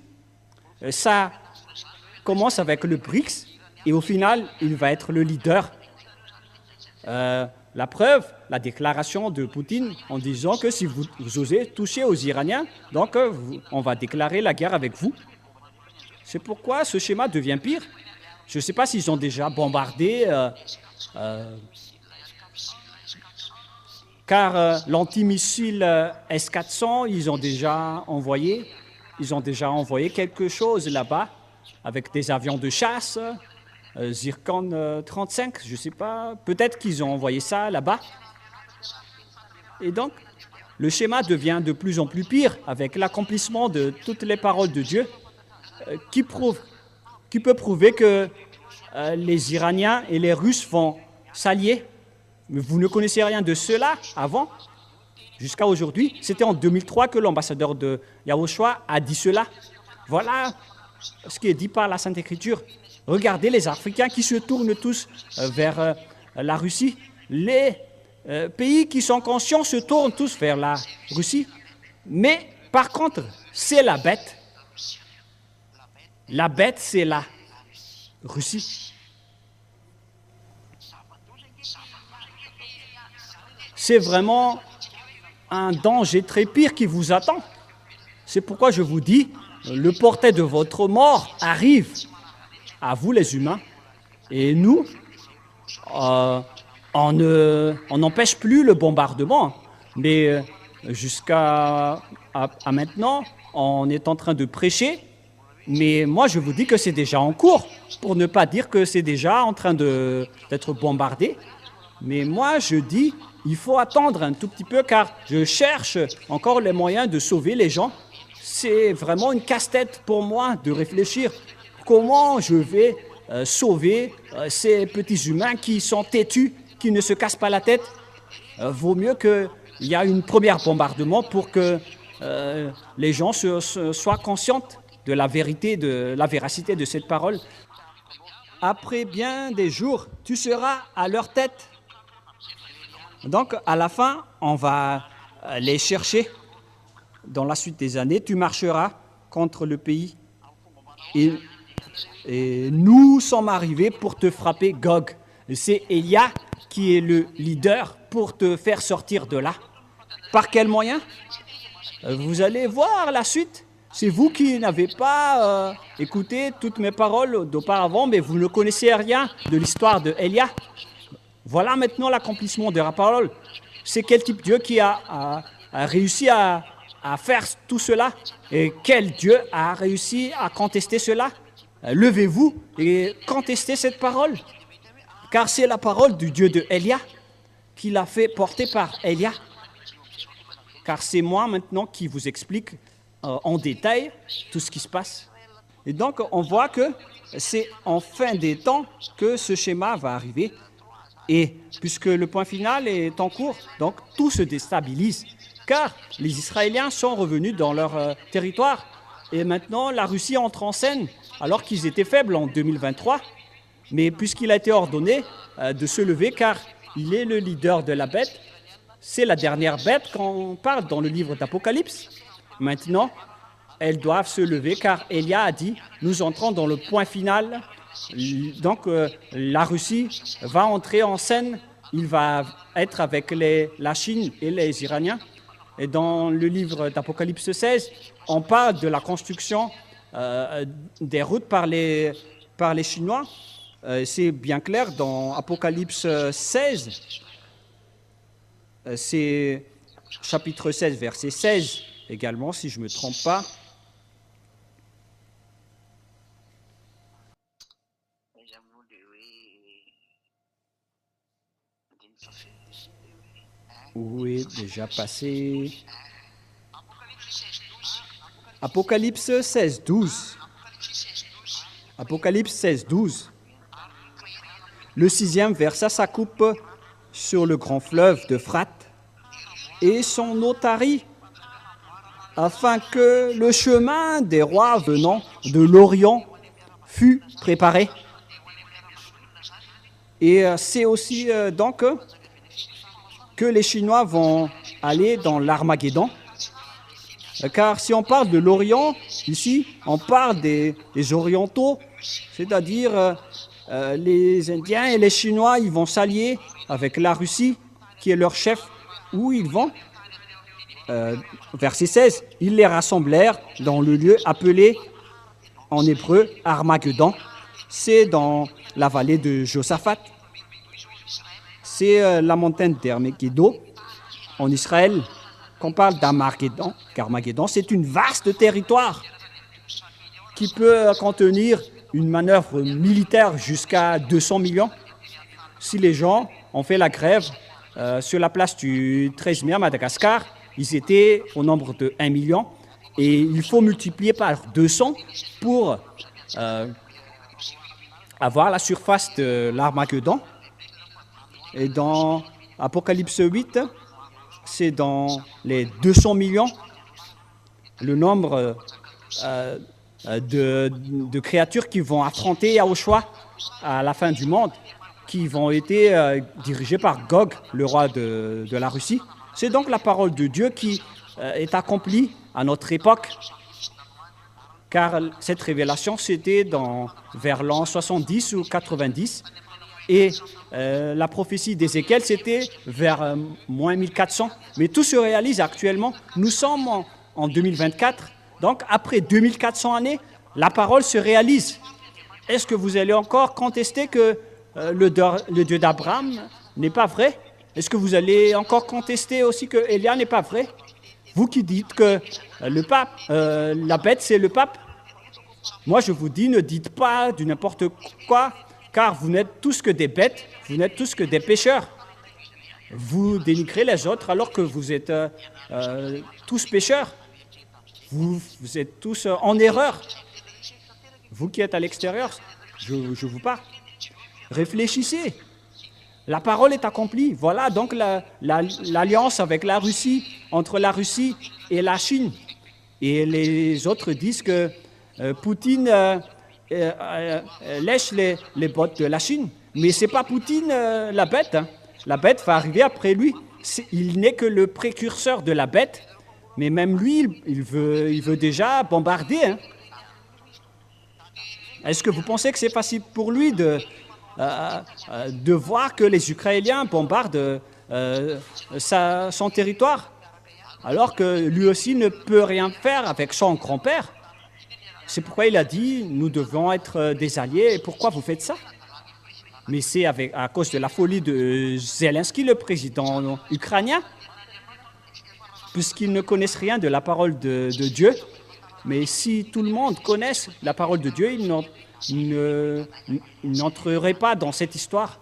Ça commence avec le BRICS et au final, il va être le leader. La preuve, la déclaration de Poutine en disant que si vous osez toucher aux Iraniens, donc on va déclarer la guerre avec vous. C'est pourquoi ce schéma devient pire. Je ne sais pas s'ils ont déjà bombardé, car l'antimissile S-400, ils ont déjà envoyé quelque chose là-bas avec des avions de chasse, Zircon 35, je ne sais pas, peut-être qu'ils ont envoyé ça là-bas. Et donc, le schéma devient de plus en plus pire avec l'accomplissement de toutes les paroles de Dieu qui peut prouver que les Iraniens et les Russes vont s'allier. Mais vous ne connaissez rien de cela avant. Jusqu'à aujourd'hui, c'était en 2003 que l'ambassadeur de Yahushua a dit cela. Voilà ce qui est dit par la Sainte Écriture. Regardez les Africains qui se tournent tous vers la Russie. Les pays qui sont conscients se tournent tous vers la Russie. Mais par contre, c'est la bête. La bête, c'est la Russie. C'est vraiment un danger très pire qui vous attend. C'est pourquoi je vous dis, le portrait de votre mort arrive à vous les humains. Et nous, on n'empêche plus le bombardement. Mais jusqu'à maintenant, on est en train de prêcher. Mais moi, je vous dis que c'est déjà en cours, pour ne pas dire que c'est déjà en train d'être bombardé. Mais moi, je dis, il faut attendre un tout petit peu, car je cherche encore les moyens de sauver les gens. C'est vraiment une casse-tête pour moi de réfléchir comment je vais sauver ces petits humains qui sont têtus, qui ne se cassent pas la tête. Vaut mieux qu'il y ait une première bombardement pour que les gens soient conscients de la vérité, de la véracité de cette parole. Après bien des jours, tu seras à leur tête. Donc, à la fin, on va les chercher. Dans la suite des années, tu marcheras contre le pays. Et nous sommes arrivés pour te frapper, Gog. C'est Élia qui est le leader pour te faire sortir de là. Par quel moyen? Vous allez voir la suite. C'est vous qui n'avez pas écouté toutes mes paroles d'auparavant, mais vous ne connaissez rien de l'histoire de Élia. Voilà maintenant l'accomplissement de la parole. C'est quel type de Dieu qui a réussi à faire tout cela? Et quel Dieu a réussi à contester cela? Levez-vous et contestez cette parole. Car c'est la parole du Dieu de Élia qui l'a fait porter par Élia. Car c'est moi maintenant qui vous explique en détail tout ce qui se passe. Et donc, on voit que c'est en fin des temps que ce schéma va arriver. Et puisque le point final est en cours, donc tout se déstabilise. Car les Israéliens sont revenus dans leur territoire. Et maintenant, la Russie entre en scène, alors qu'ils étaient faibles en 2023. Mais puisqu'il a été ordonné de se lever, car il est le leader de la bête, c'est la dernière bête qu'on parle dans le livre d'Apocalypse. Maintenant, elles doivent se lever, car Élia a dit, nous entrons dans le point final. Donc, la Russie va entrer en scène, il va être avec la Chine et les Iraniens. Et dans le livre d'Apocalypse 16, on parle de la construction des routes par les Chinois. C'est bien clair dans Apocalypse 16, c'est chapitre 16, verset 16 également, si je ne me trompe pas. Oui, déjà passé. Apocalypse 16, 12. Apocalypse 16, 12. Le 6e versa sa coupe sur le grand fleuve d'Euphrate et son eau tarit, afin que le chemin des rois venant de l'Orient fût préparé. Et c'est aussi donc que les Chinois vont aller dans l'Armageddon. Car si on parle de l'Orient, ici, on parle des Orientaux, c'est-à-dire les Indiens et les Chinois, ils vont s'allier avec la Russie, qui est leur chef. Où ils vont? Verset 16, ils les rassemblèrent dans le lieu appelé en hébreu Armageddon. C'est dans la vallée de Josaphat. C'est la montagne d'Armageddon en Israël qu'on parle d'Armageddon. Armageddon, c'est une vaste territoire qui peut contenir une manœuvre militaire jusqu'à 200 millions. Si les gens ont fait la grève sur la place du 13 mai à Madagascar, ils étaient au nombre de 1 million et il faut multiplier par 200 pour avoir la surface de l'Armageddon. Et dans Apocalypse 8, c'est dans les 200 millions, le nombre de créatures qui vont affronter Yahushua à la fin du monde, qui vont être dirigées par Gog, le roi de la Russie. C'est donc la parole de Dieu qui est accomplie à notre époque, car cette révélation, c'était vers l'an 70 ou 90, et la prophétie d'Ézéchiel, c'était vers moins 1400. Mais tout se réalise actuellement. Nous sommes en 2024, donc après 2400 années, la parole se réalise. Est-ce que vous allez encore contester que le Dieu d'Abraham n'est pas vrai? Est-ce que vous allez encore contester aussi que Élia n'est pas vrai? Vous qui dites que le pape, la bête, c'est le pape. Moi, je vous dis, ne dites pas du n'importe quoi, car vous n'êtes tous que des bêtes, vous n'êtes tous que des pécheurs. Vous dénigrez les autres alors que vous êtes tous pécheurs. Vous êtes tous en erreur. Vous qui êtes à l'extérieur, je vous parle. Réfléchissez. La parole est accomplie. Voilà donc l'alliance avec la Russie, entre la Russie et la Chine. Et les autres disent que Poutine lèche les bottes de la Chine. Mais ce n'est pas Poutine la bête. Hein. La bête va arriver après lui. Il n'est que le précurseur de la bête. Mais même lui, il veut déjà bombarder. Hein. Est-ce que vous pensez que c'est facile pour lui de voir que les Ukrainiens bombardent son territoire, alors que lui aussi ne peut rien faire avec son grand-père? C'est pourquoi il a dit, nous devons être des alliés. Et pourquoi vous faites ça? Mais c'est à cause de la folie de Zelensky, le président ukrainien, puisqu'ils ne connaissent rien de la parole de Dieu. Mais si tout le monde connaisse la parole de Dieu, ils n'entreraient pas dans cette histoire.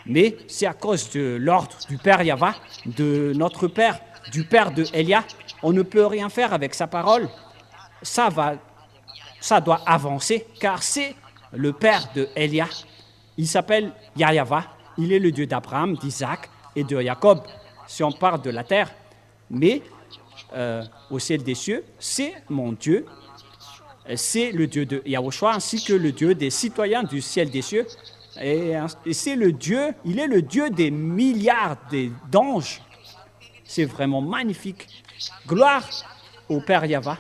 Mais c'est à cause de l'ordre du Père Yahva, de notre Père, du Père de Elia. On ne peut rien faire avec sa parole. Ça doit avancer, car c'est le Père de Elia. Il s'appelle Yahva. Il est le Dieu d'Abraham, d'Isaac et de Jacob, si on parle de la terre. Mais au ciel des cieux, c'est mon Dieu, c'est le Dieu de Yahushua, ainsi que le Dieu des citoyens du ciel des cieux. Et c'est le Dieu, il est le Dieu des milliards d'anges. C'est vraiment magnifique. Gloire au Père Yahva.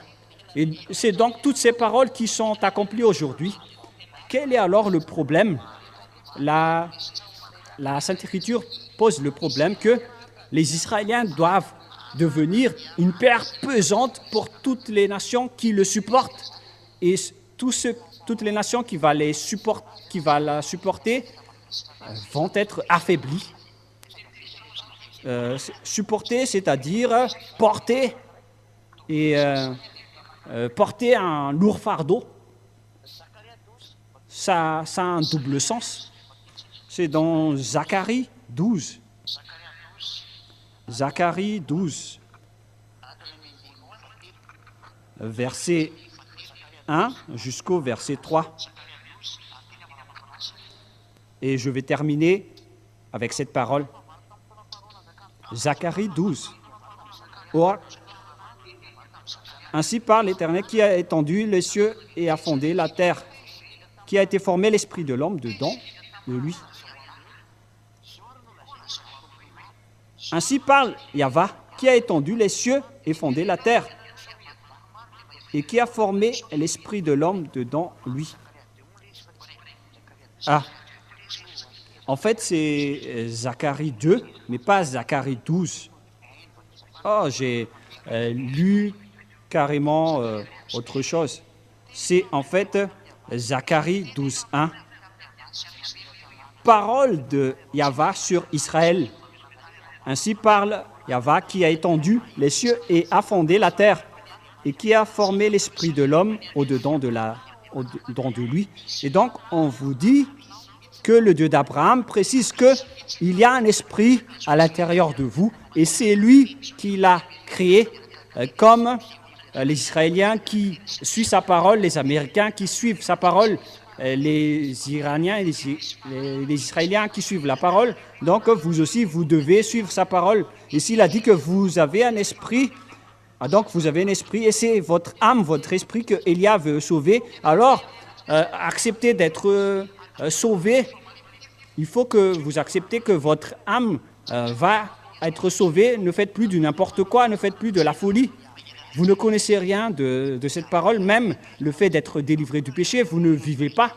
Et c'est donc toutes ces paroles qui sont accomplies aujourd'hui. Quel est alors le problème? La Sainte Écriture pose le problème que les Israéliens doivent devenir une pierre pesante pour toutes les nations qui le supportent. Et toutes les nations qui vont la supporter vont être affaiblies. Supporter, c'est-à-dire porter un lourd fardeau. Ça a un double sens. C'est dans Zacharie 12. Zacharie 12, verset 1 jusqu'au verset 3. Et je vais terminer avec cette parole. Zacharie 12. Or, ainsi parle l'Éternel qui a étendu les cieux et a fondé la terre, qui a été formé l'esprit de l'homme dedans de lui. Ainsi parle Yahva, qui a étendu les cieux et fondé la terre, et qui a formé l'esprit de l'homme dedans lui. Ah, en fait, c'est Zacharie 2, mais pas Zacharie 12. Oh, j'ai lu carrément autre chose. C'est en fait Zacharie 12, 1. Parole de Yahva sur Israël. Ainsi parle Yahva qui a étendu les cieux et a fondé la terre et qui a formé l'esprit de l'homme au-dedans de lui. Et donc, on vous dit que le Dieu d'Abraham précise qu'il y a un esprit à l'intérieur de vous et c'est lui qui l'a créé, comme les Israéliens qui suivent sa parole, les Américains qui suivent sa parole les Iraniens et les Israéliens qui suivent la parole. Donc vous aussi, vous devez suivre sa parole. Et s'il a dit que vous avez un esprit, donc vous avez un esprit et c'est votre âme, votre esprit que Élia veut sauver, alors acceptez d'être sauvé. Il faut que vous acceptez que votre âme va être sauvée. Ne faites plus du n'importe quoi, ne faites plus de la folie. Vous ne connaissez rien de cette parole, même le fait d'être délivré du péché, vous ne vivez pas,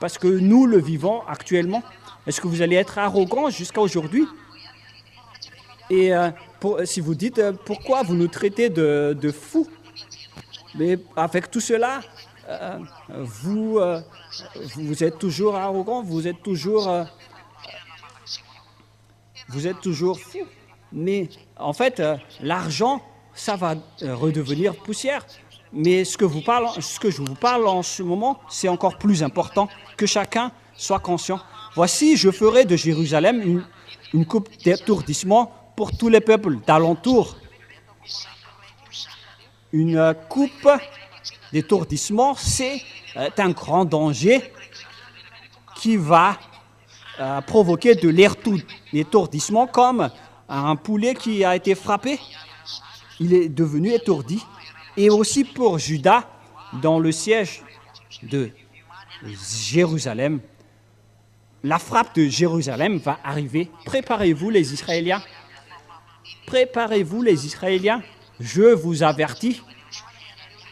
parce que nous le vivons actuellement. Est-ce que vous allez être arrogant jusqu'à aujourd'hui? Et si vous dites, pourquoi vous nous traitez de fous? Mais avec tout cela, vous êtes toujours arrogant, vous êtes toujours fou. Mais en fait, l'argent, ça va redevenir poussière. Mais ce que je vous parle en ce moment, c'est encore plus important, que chacun soit conscient. Voici, je ferai de Jérusalem une coupe d'étourdissement pour tous les peuples d'alentour. Une coupe d'étourdissement, c'est un grand danger qui va provoquer de l'étourdissement, comme un poulet qui a été frappé. Il est devenu étourdi. Et aussi pour Juda, dans le siège de Jérusalem, la frappe de Jérusalem va arriver. Préparez-vous les Israéliens. Préparez-vous les Israéliens. Je vous avertis.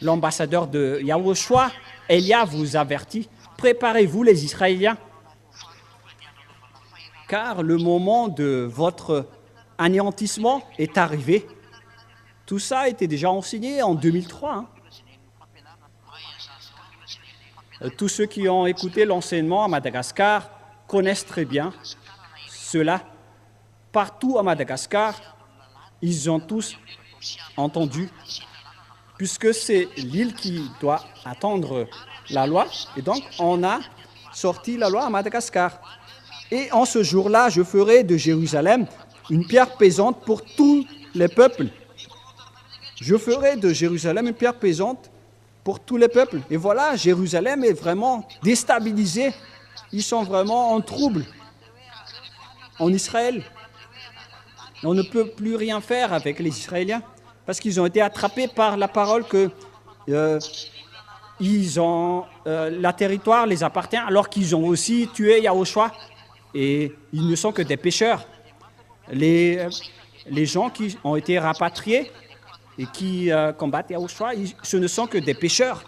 L'ambassadeur de Yahushua, Élia vous avertit. Préparez-vous les Israéliens. Car le moment de votre anéantissement est arrivé. Tout ça a été déjà enseigné en 2003. Tous ceux qui ont écouté l'enseignement à Madagascar connaissent très bien cela. Partout à Madagascar, ils ont tous entendu, puisque c'est l'île qui doit attendre la loi. Et donc, on a sorti la loi à Madagascar. Et en ce jour-là, je ferai de Jérusalem une pierre pesante pour tous les peuples. Je ferai de Jérusalem une pierre pesante pour tous les peuples. Et voilà, Jérusalem est vraiment déstabilisée. Ils sont vraiment en trouble en Israël. On ne peut plus rien faire avec les Israéliens parce qu'ils ont été attrapés par la parole que la territoire les appartient, alors qu'ils ont aussi tué Yahushua et ils ne sont que des pécheurs. Les gens qui ont été rapatriés et qui combattent Yahushua, ce ne sont que des pécheurs,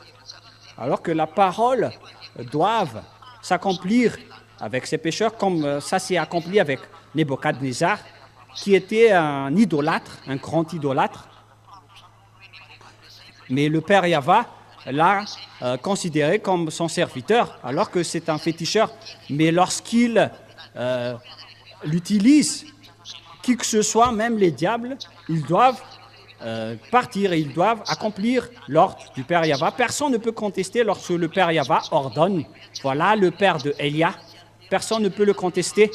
alors que la parole doit s'accomplir avec ces pécheurs, comme ça s'est accompli avec Nebuchadnezzar, qui était un idolâtre, un grand idolâtre. Mais le Père Yahva l'a considéré comme son serviteur, alors que c'est un féticheur. Mais lorsqu'il l'utilise, qui que ce soit, même les diables, ils doivent partir et ils doivent accomplir l'ordre du Père Yahva. Personne ne peut contester lorsque le Père Yahva ordonne. Voilà le Père de Élia. Personne ne peut le contester.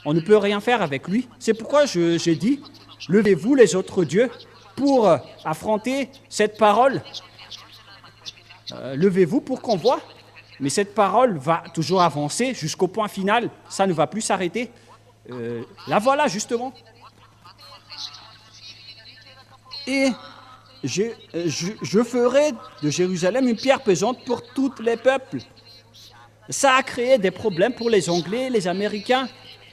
On ne peut rien faire avec lui. C'est pourquoi j'ai dit, levez-vous les autres dieux pour affronter cette parole. Levez-vous pour qu'on voit. Mais cette parole va toujours avancer jusqu'au point final. Ça ne va plus s'arrêter. La voilà justement. Et je ferai de Jérusalem une pierre pesante pour tous les peuples. Ça a créé des problèmes pour les Anglais, les Américains.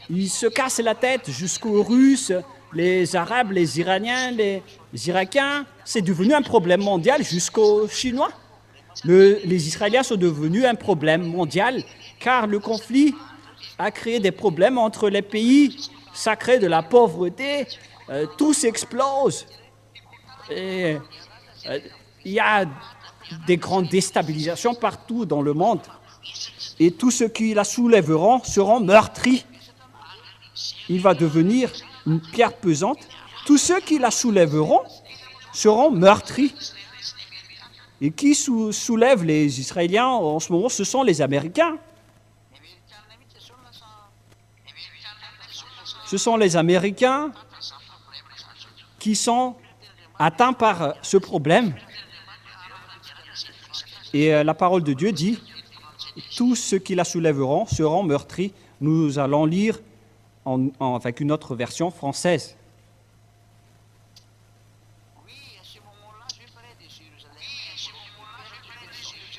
Ils se cassent la tête jusqu'aux Russes, les Arabes, les Iraniens, les Irakiens. C'est devenu un problème mondial jusqu'aux Chinois. Les Israéliens sont devenus un problème mondial car le conflit a créé des problèmes entre les pays. Ça crée de la pauvreté, tout s'explose. Et il y a des grandes déstabilisations partout dans le monde. Et tous ceux qui la soulèveront seront meurtris. Il va devenir une pierre pesante. Tous ceux qui la soulèveront seront meurtris. Et qui soulève les Israéliens en ce moment, ce sont les Américains. Ce sont les Américains qui sont atteints par ce problème. Et la parole de Dieu dit, tous ceux qui la soulèveront seront meurtris. Nous allons lire avec une autre version française.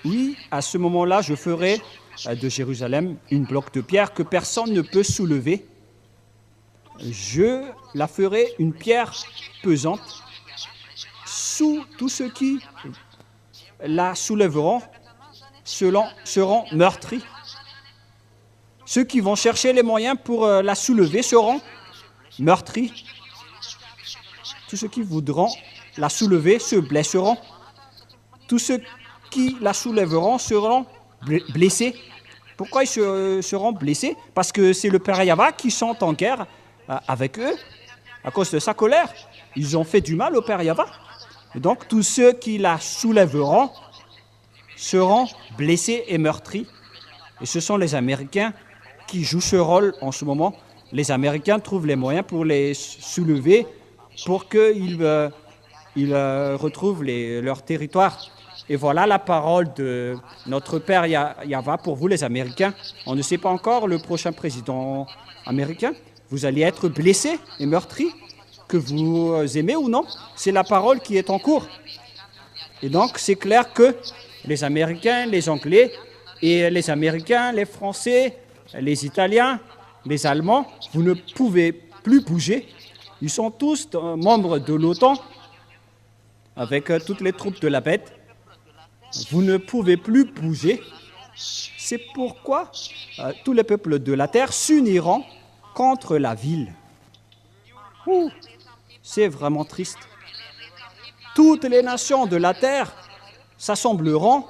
Oui, à ce moment-là, je ferai de Jérusalem une bloc de pierre que personne ne peut soulever. Je la ferai une pierre pesante. Sous tous ceux qui la soulèveront seront meurtris. Ceux qui vont chercher les moyens pour la soulever seront meurtris. Tous ceux qui voudront la soulever se blesseront. Tous ceux qui la soulèveront seront blessés. Pourquoi ils seront blessés? Parce que c'est le Père Yahva qui sont en guerre avec eux à cause de sa colère. Ils ont fait du mal au Père Yahva. Et donc tous ceux qui la soulèveront seront blessés et meurtris. Et ce sont les Américains qui jouent ce rôle en ce moment. Les Américains trouvent les moyens pour les soulever pour qu'ils retrouvent leur territoire. Et voilà la parole de notre Père Yahva pour vous les Américains. On ne sait pas encore le prochain président américain. Vous allez être blessés et meurtris, que vous aimez ou non. C'est la parole qui est en cours. Et donc c'est clair que les Américains, les Anglais, et les Américains, les Français, les Italiens, les Allemands, vous ne pouvez plus bouger. Ils sont tous membres de l'OTAN, avec toutes les troupes de la bête. Vous ne pouvez plus bouger. C'est pourquoi tous les peuples de la terre s'uniront contre la ville. C'est vraiment triste. Toutes les nations de la terre s'assembleront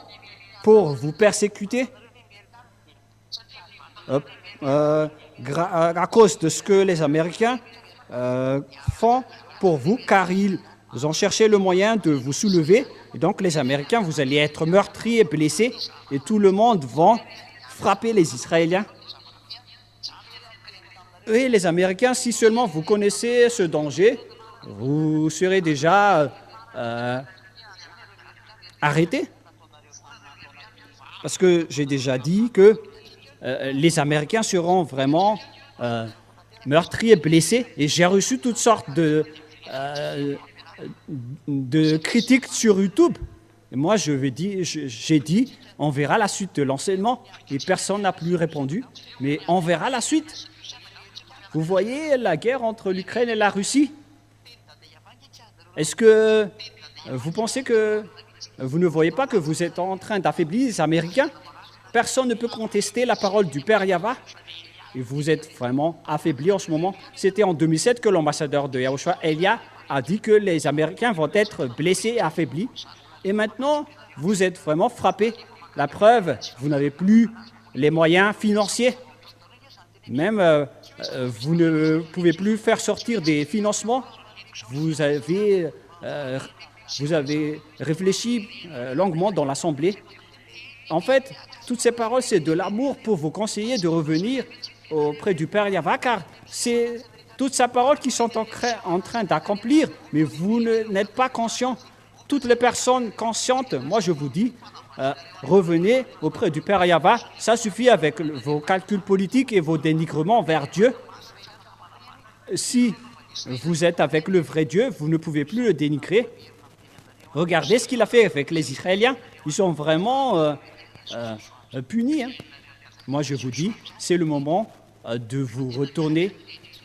pour vous persécuter à cause de ce que les Américains font pour vous, car ils ont cherché le moyen de vous soulever. Et donc les Américains, vous allez être meurtris et blessés, et tout le monde va frapper les Israéliens. Et les Américains, si seulement vous connaissez ce danger, vous serez déjà arrêtés. Parce que j'ai déjà dit que les Américains seront vraiment meurtris et blessés. Et j'ai reçu toutes sortes de critiques sur YouTube. Et moi, j'ai dit, on verra la suite de l'enseignement. Et personne n'a plus répondu. Mais on verra la suite. Vous voyez la guerre entre l'Ukraine et la Russie? Est-ce que vous pensez que vous ne voyez pas que vous êtes en train d'affaiblir les Américains? Personne ne peut contester la parole du Père Yahva. Et vous êtes vraiment affaiblis en ce moment. C'était en 2007 que l'ambassadeur de Yahushua, Elia, a dit que les Américains vont être blessés et affaiblis. Et maintenant, vous êtes vraiment frappés. La preuve, vous n'avez plus les moyens financiers. Même vous ne pouvez plus faire sortir des financements. Vous avez réfléchi longuement dans l'Assemblée. En fait, toutes ces paroles, c'est de l'amour pour vous conseiller de revenir auprès du Père Yahva, car c'est toutes ces paroles qui sont en train d'accomplir, mais vous n'êtes pas conscient. Toutes les personnes conscientes, moi je vous dis, revenez auprès du Père Yahva. Ça suffit avec vos calculs politiques et vos dénigrements vers Dieu. Si vous êtes avec le vrai Dieu, vous ne pouvez plus le dénigrer. Regardez ce qu'il a fait avec les Israéliens. Ils sont vraiment punis. Moi, je vous dis, c'est le moment de vous retourner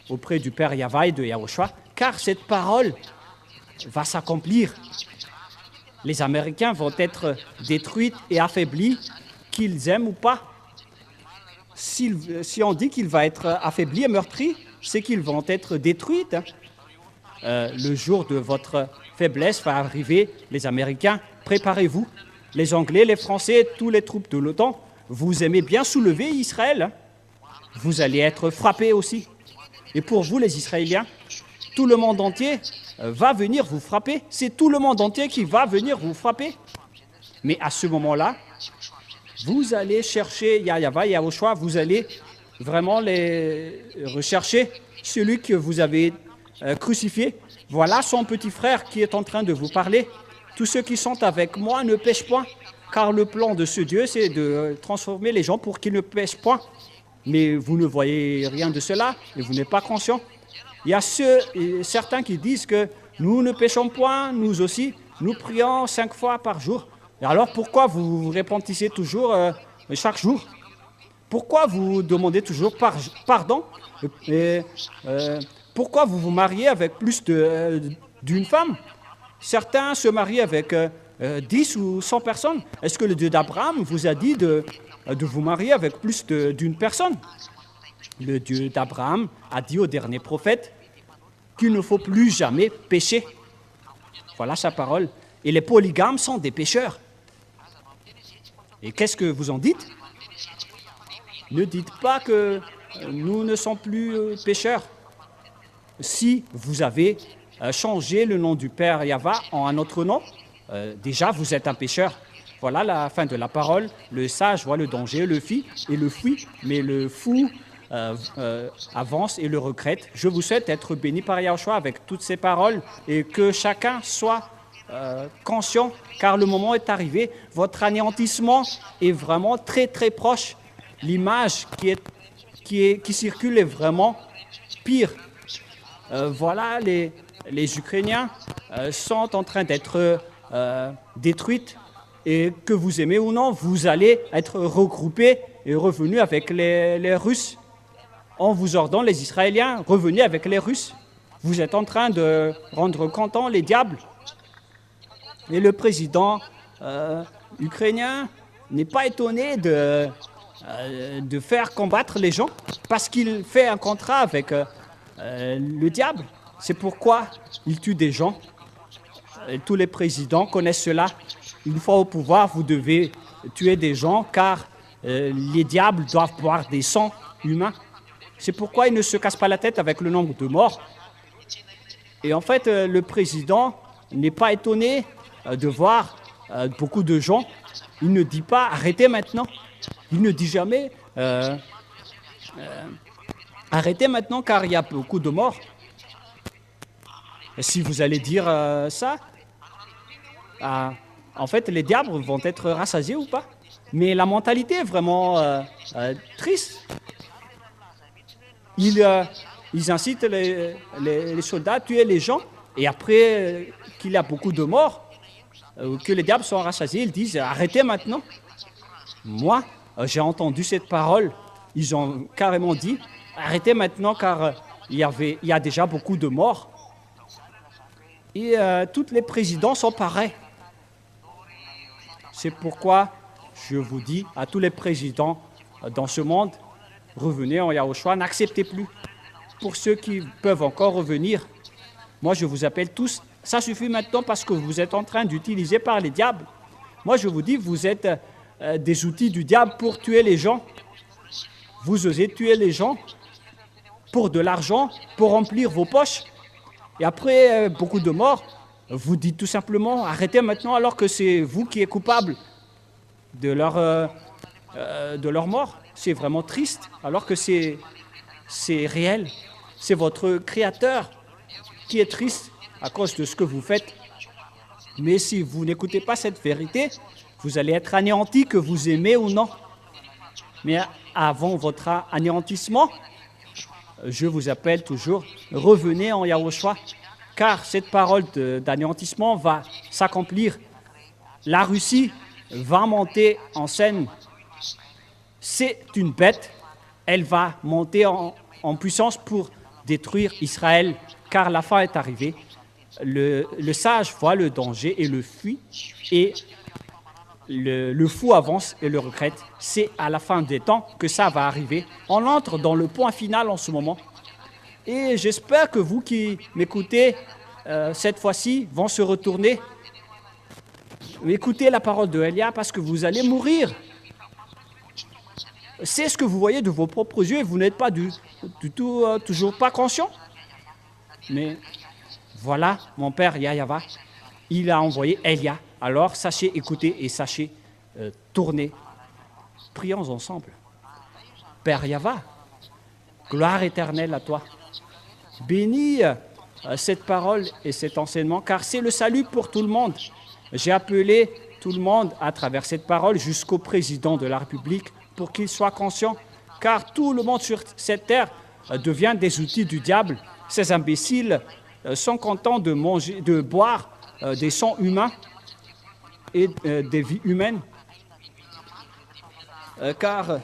auprès du Père Yahva et de Yahushua, car cette parole va s'accomplir. Les Américains vont être détruits et affaiblis, qu'ils aiment ou pas. Si on dit qu'il va être affaibli et meurtri, c'est qu'ils vont être détruits. Le jour de votre faiblesse va arriver, les Américains, préparez-vous. Les Anglais, les Français, tous les troupes de l'OTAN, vous aimez bien soulever Israël. Vous allez être frappés aussi. Et pour vous, les Israéliens, tout le monde entier va venir vous frapper. C'est tout le monde entier qui va venir vous frapper. Mais à ce moment-là, vous allez chercher Yahva et Yahushua, vous allez vraiment les rechercher, celui que vous avez crucifié. Voilà son petit frère qui est en train de vous parler. Tous ceux qui sont avec moi ne pêchent point, car le plan de ce Dieu, c'est de transformer les gens pour qu'ils ne péchent point. Mais vous ne voyez rien de cela et vous n'êtes pas conscient. Il y a certains qui disent que nous ne péchons point, nous aussi, nous prions 5 fois par jour. Et alors pourquoi vous vous repentissez toujours chaque jour? Pourquoi vous demandez toujours pardon? Et, pourquoi vous vous mariez avec plus d'une femme? Certains se marient avec 10 ou 100 personnes. Est-ce que le Dieu d'Abraham vous a dit de vous marier avec plus d'une personne? Le Dieu d'Abraham a dit au dernier prophète qu'il ne faut plus jamais pécher. Voilà sa parole. Et les polygames sont des pécheurs. Et qu'est-ce que vous en dites? Ne dites pas que nous ne sommes plus pécheurs. Si vous avez changé le nom du Père Yahva en un autre nom, déjà vous êtes un pécheur. Voilà la fin de la parole. Le sage voit le danger, le fuit, mais le fou avance et le regrette. Je vous souhaite d'être béni par Yahushua avec toutes ces paroles et que chacun soit conscient, car le moment est arrivé. Votre anéantissement est vraiment très très proche. L'image qui circule est vraiment pire. Voilà, les Ukrainiens sont en train d'être détruits et que vous aimez ou non, vous allez être regroupés et revenus avec les Russes. On vous ordonne, les Israéliens, revenez avec les Russes. Vous êtes en train de rendre contents les diables. Et le président ukrainien n'est pas étonné de faire combattre les gens parce qu'il fait un contrat avec le diable. C'est pourquoi il tue des gens. Et tous les présidents connaissent cela. Une fois au pouvoir, vous devez tuer des gens car les diables doivent boire des sangs humains. C'est pourquoi il ne se casse pas la tête avec le nombre de morts. Et en fait, le président n'est pas étonné de voir beaucoup de gens. Il ne dit pas « arrêtez maintenant ». Il ne dit jamais « arrêtez maintenant car il y a beaucoup de morts ». Et si vous allez dire ça, en fait, les diables vont être rassasiés ou pas. Mais la mentalité est vraiment triste. Ils incitent les soldats à tuer les gens et après qu'il y a beaucoup de morts, que les diables sont rassasiés, ils disent « arrêtez maintenant ». Moi, j'ai entendu cette parole. Ils ont carrément dit « arrêtez maintenant car il y a déjà beaucoup de morts ». Et tous les présidents sont pareils. C'est pourquoi je vous dis à tous les présidents dans ce monde, revenez en Yahushua, n'acceptez plus. Pour ceux qui peuvent encore revenir, moi je vous appelle tous, ça suffit maintenant parce que vous êtes en train d'utiliser par les diables. Moi je vous dis, vous êtes des outils du diable pour tuer les gens. Vous osez tuer les gens pour de l'argent, pour remplir vos poches. Et après beaucoup de morts, vous dites tout simplement, arrêtez maintenant alors que c'est vous qui êtes coupable de leur mort. C'est vraiment triste, alors que c'est réel. C'est votre Créateur qui est triste à cause de ce que vous faites. Mais si vous n'écoutez pas cette vérité, vous allez être anéantis, que vous aimez ou non. Mais avant votre anéantissement, je vous appelle toujours, revenez en Yahushua, car cette parole d'anéantissement va s'accomplir. La Russie va monter en scène. C'est une bête, elle va monter en puissance pour détruire Israël, car la fin est arrivée. Le sage voit le danger et le fuit, et le fou avance et le regrette. C'est à la fin des temps que ça va arriver. On entre dans le point final en ce moment. Et j'espère que vous qui m'écoutez cette fois-ci vont se retourner. Écoutez la parole de Elia parce que vous allez mourir. C'est ce que vous voyez de vos propres yeux et vous n'êtes pas du tout, toujours pas conscient. Mais voilà, mon père Yahva, il a envoyé Elia. Alors sachez écouter et sachez tourner. Prions ensemble. Père Yahva, gloire éternelle à toi. Bénis cette parole et cet enseignement, car c'est le salut pour tout le monde. J'ai appelé tout le monde à travers cette parole jusqu'au président de la République pour qu'il soit conscient, car tout le monde sur cette terre devient des outils du diable. Ces imbéciles sont contents de manger, de boire des sangs humains et des vies humaines, car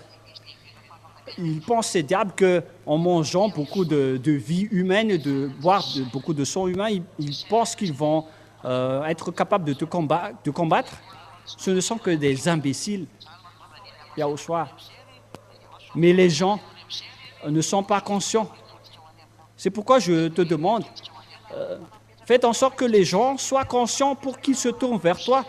ils pensent, ces diables, qu'en mangeant beaucoup de vies humaines, de boire beaucoup de sang humain, ils pensent qu'ils vont être capables de te combattre. Ce ne sont que des imbéciles, Yahushua. Mais les gens ne sont pas conscients. C'est pourquoi je te demande, faites en sorte que les gens soient conscients pour qu'ils se tournent vers toi,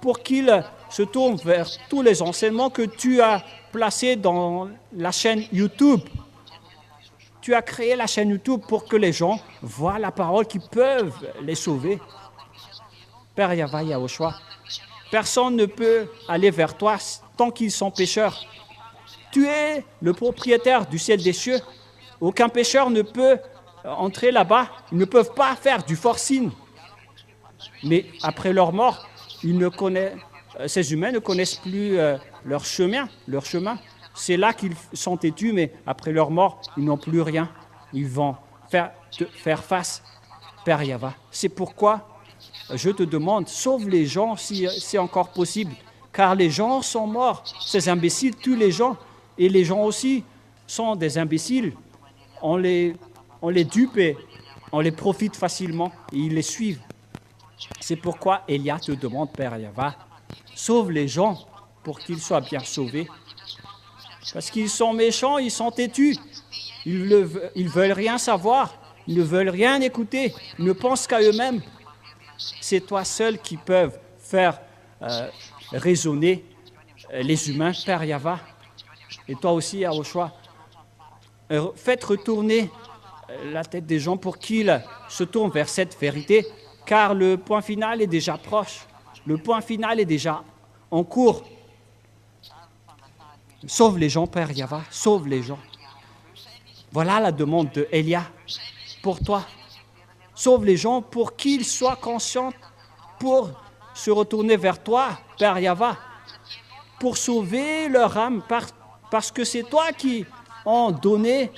pour qu'ils se tournent vers tous les enseignements que tu as placés dans la chaîne YouTube. Tu as créé la chaîne YouTube pour que les gens voient la parole qui peuvent les sauver. Père Yahweh Yahushua, personne ne peut aller vers toi tant qu'ils sont pécheurs. Tu es le propriétaire du ciel des cieux. Aucun pécheur ne peut entrer là-bas. Ils ne peuvent pas faire du forcing. Mais après leur mort, ces humains ne connaissent plus leur chemin. C'est là qu'ils sont têtus, mais après leur mort, ils n'ont plus rien. Ils vont faire face, Père Yahweh. C'est pourquoi je te demande, sauve les gens si c'est encore possible, car les gens sont morts. Ces imbéciles tuent les gens, et les gens aussi sont des imbéciles. On les dupe et on les profite facilement, et ils les suivent. C'est pourquoi Elia te demande, Père Yahweh, sauve les gens pour qu'ils soient bien sauvés. Parce qu'ils sont méchants, ils sont têtus. Ils veulent rien savoir, ils ne veulent rien écouter, ils ne pensent qu'à eux-mêmes. C'est toi seul qui peux faire raisonner les humains, Père Yahweh. Et toi aussi, Yahushua, faites retourner la tête des gens pour qu'ils se tournent vers cette vérité, car le point final est déjà proche. Le point final est déjà en cours. Sauve les gens, Père Yahweh, sauve les gens. Voilà la demande de Elia pour toi. Sauve les gens pour qu'ils soient conscients, pour se retourner vers toi, Père Yahweh, pour sauver leur âme, parce que c'est toi qui as donné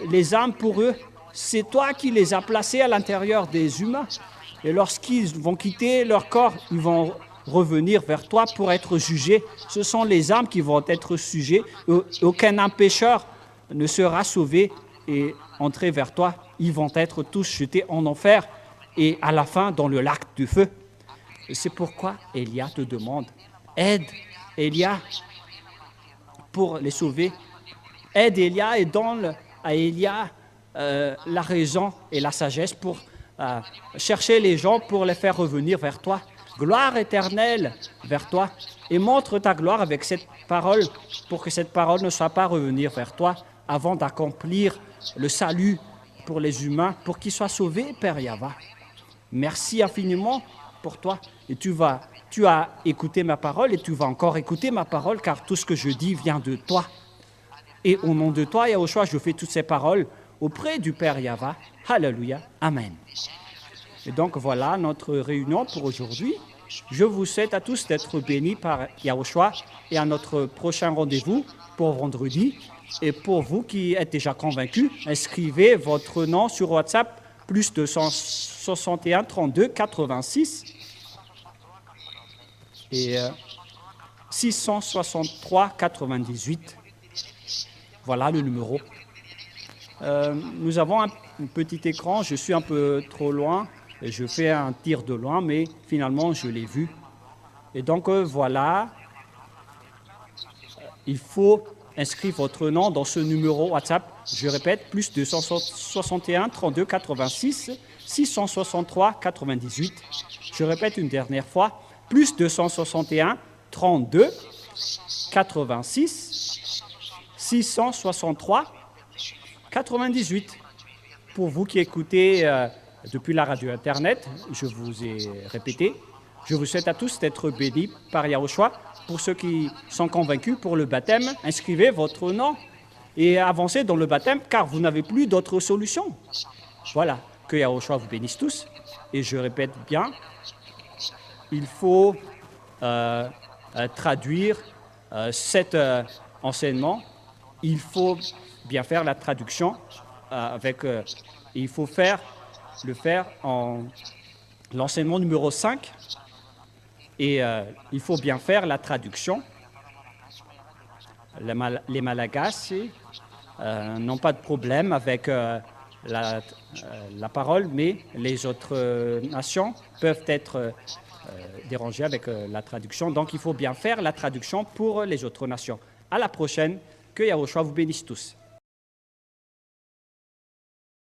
les âmes pour eux. C'est toi qui les as placés à l'intérieur des humains. Et lorsqu'ils vont quitter leur corps, ils vont revenir vers toi pour être jugés. Ce sont les âmes qui vont être jugées. Aucun âme pécheur ne sera sauvé et entrer vers toi. Ils vont être tous jetés en enfer et à la fin dans le lac du feu. Et c'est pourquoi Elia te demande, aide Elia pour les sauver. Aide Elia et donne à Elia la raison et la sagesse pour chercher les gens, pour les faire revenir vers toi. Gloire éternelle vers toi, et montre ta gloire avec cette parole, pour que cette parole ne soit pas revenir vers toi avant d'accomplir le salut pour les humains, pour qu'ils soient sauvés, Père Yahweh. Merci infiniment pour toi. Et tu as écouté ma parole et tu vas encore écouter ma parole, car tout ce que je dis vient de toi. Et au nom de toi, Yahushua, je fais toutes ces paroles auprès du Père Yahweh. Alléluia. Amen. Et donc voilà notre réunion pour aujourd'hui. Je vous souhaite à tous d'être bénis par Yahushua et à notre prochain rendez-vous pour vendredi. Et pour vous qui êtes déjà convaincus, inscrivez votre nom sur WhatsApp plus 261 32 86 et 663 98. Voilà le numéro. Nous avons un petit écran, je suis un peu trop loin, je fais un tir de loin, mais finalement je l'ai vu. Et donc voilà, il faut inscrire votre nom dans ce numéro WhatsApp. Je répète, plus 261 32 86 663 98. Je répète une dernière fois, plus 261 32 86 663 98. Pour vous qui écoutez depuis la radio Internet, je vous ai répété, je vous souhaite à tous d'être bénis par Yahushua. Pour ceux qui sont convaincus pour le baptême, inscrivez votre nom et avancez dans le baptême, car vous n'avez plus d'autre solution. Voilà, que Yahushua vous bénisse tous. Et je répète bien, il faut traduire cet enseignement. Il faut bien faire la traduction il faut le faire en l'enseignement numéro 5 et il faut bien faire la traduction. Les Malagasy n'ont pas de problème avec la parole, mais les autres nations peuvent être dérangées avec la traduction. Donc il faut bien faire la traduction pour les autres nations. À la prochaine, que Yahushua vous bénisse tous.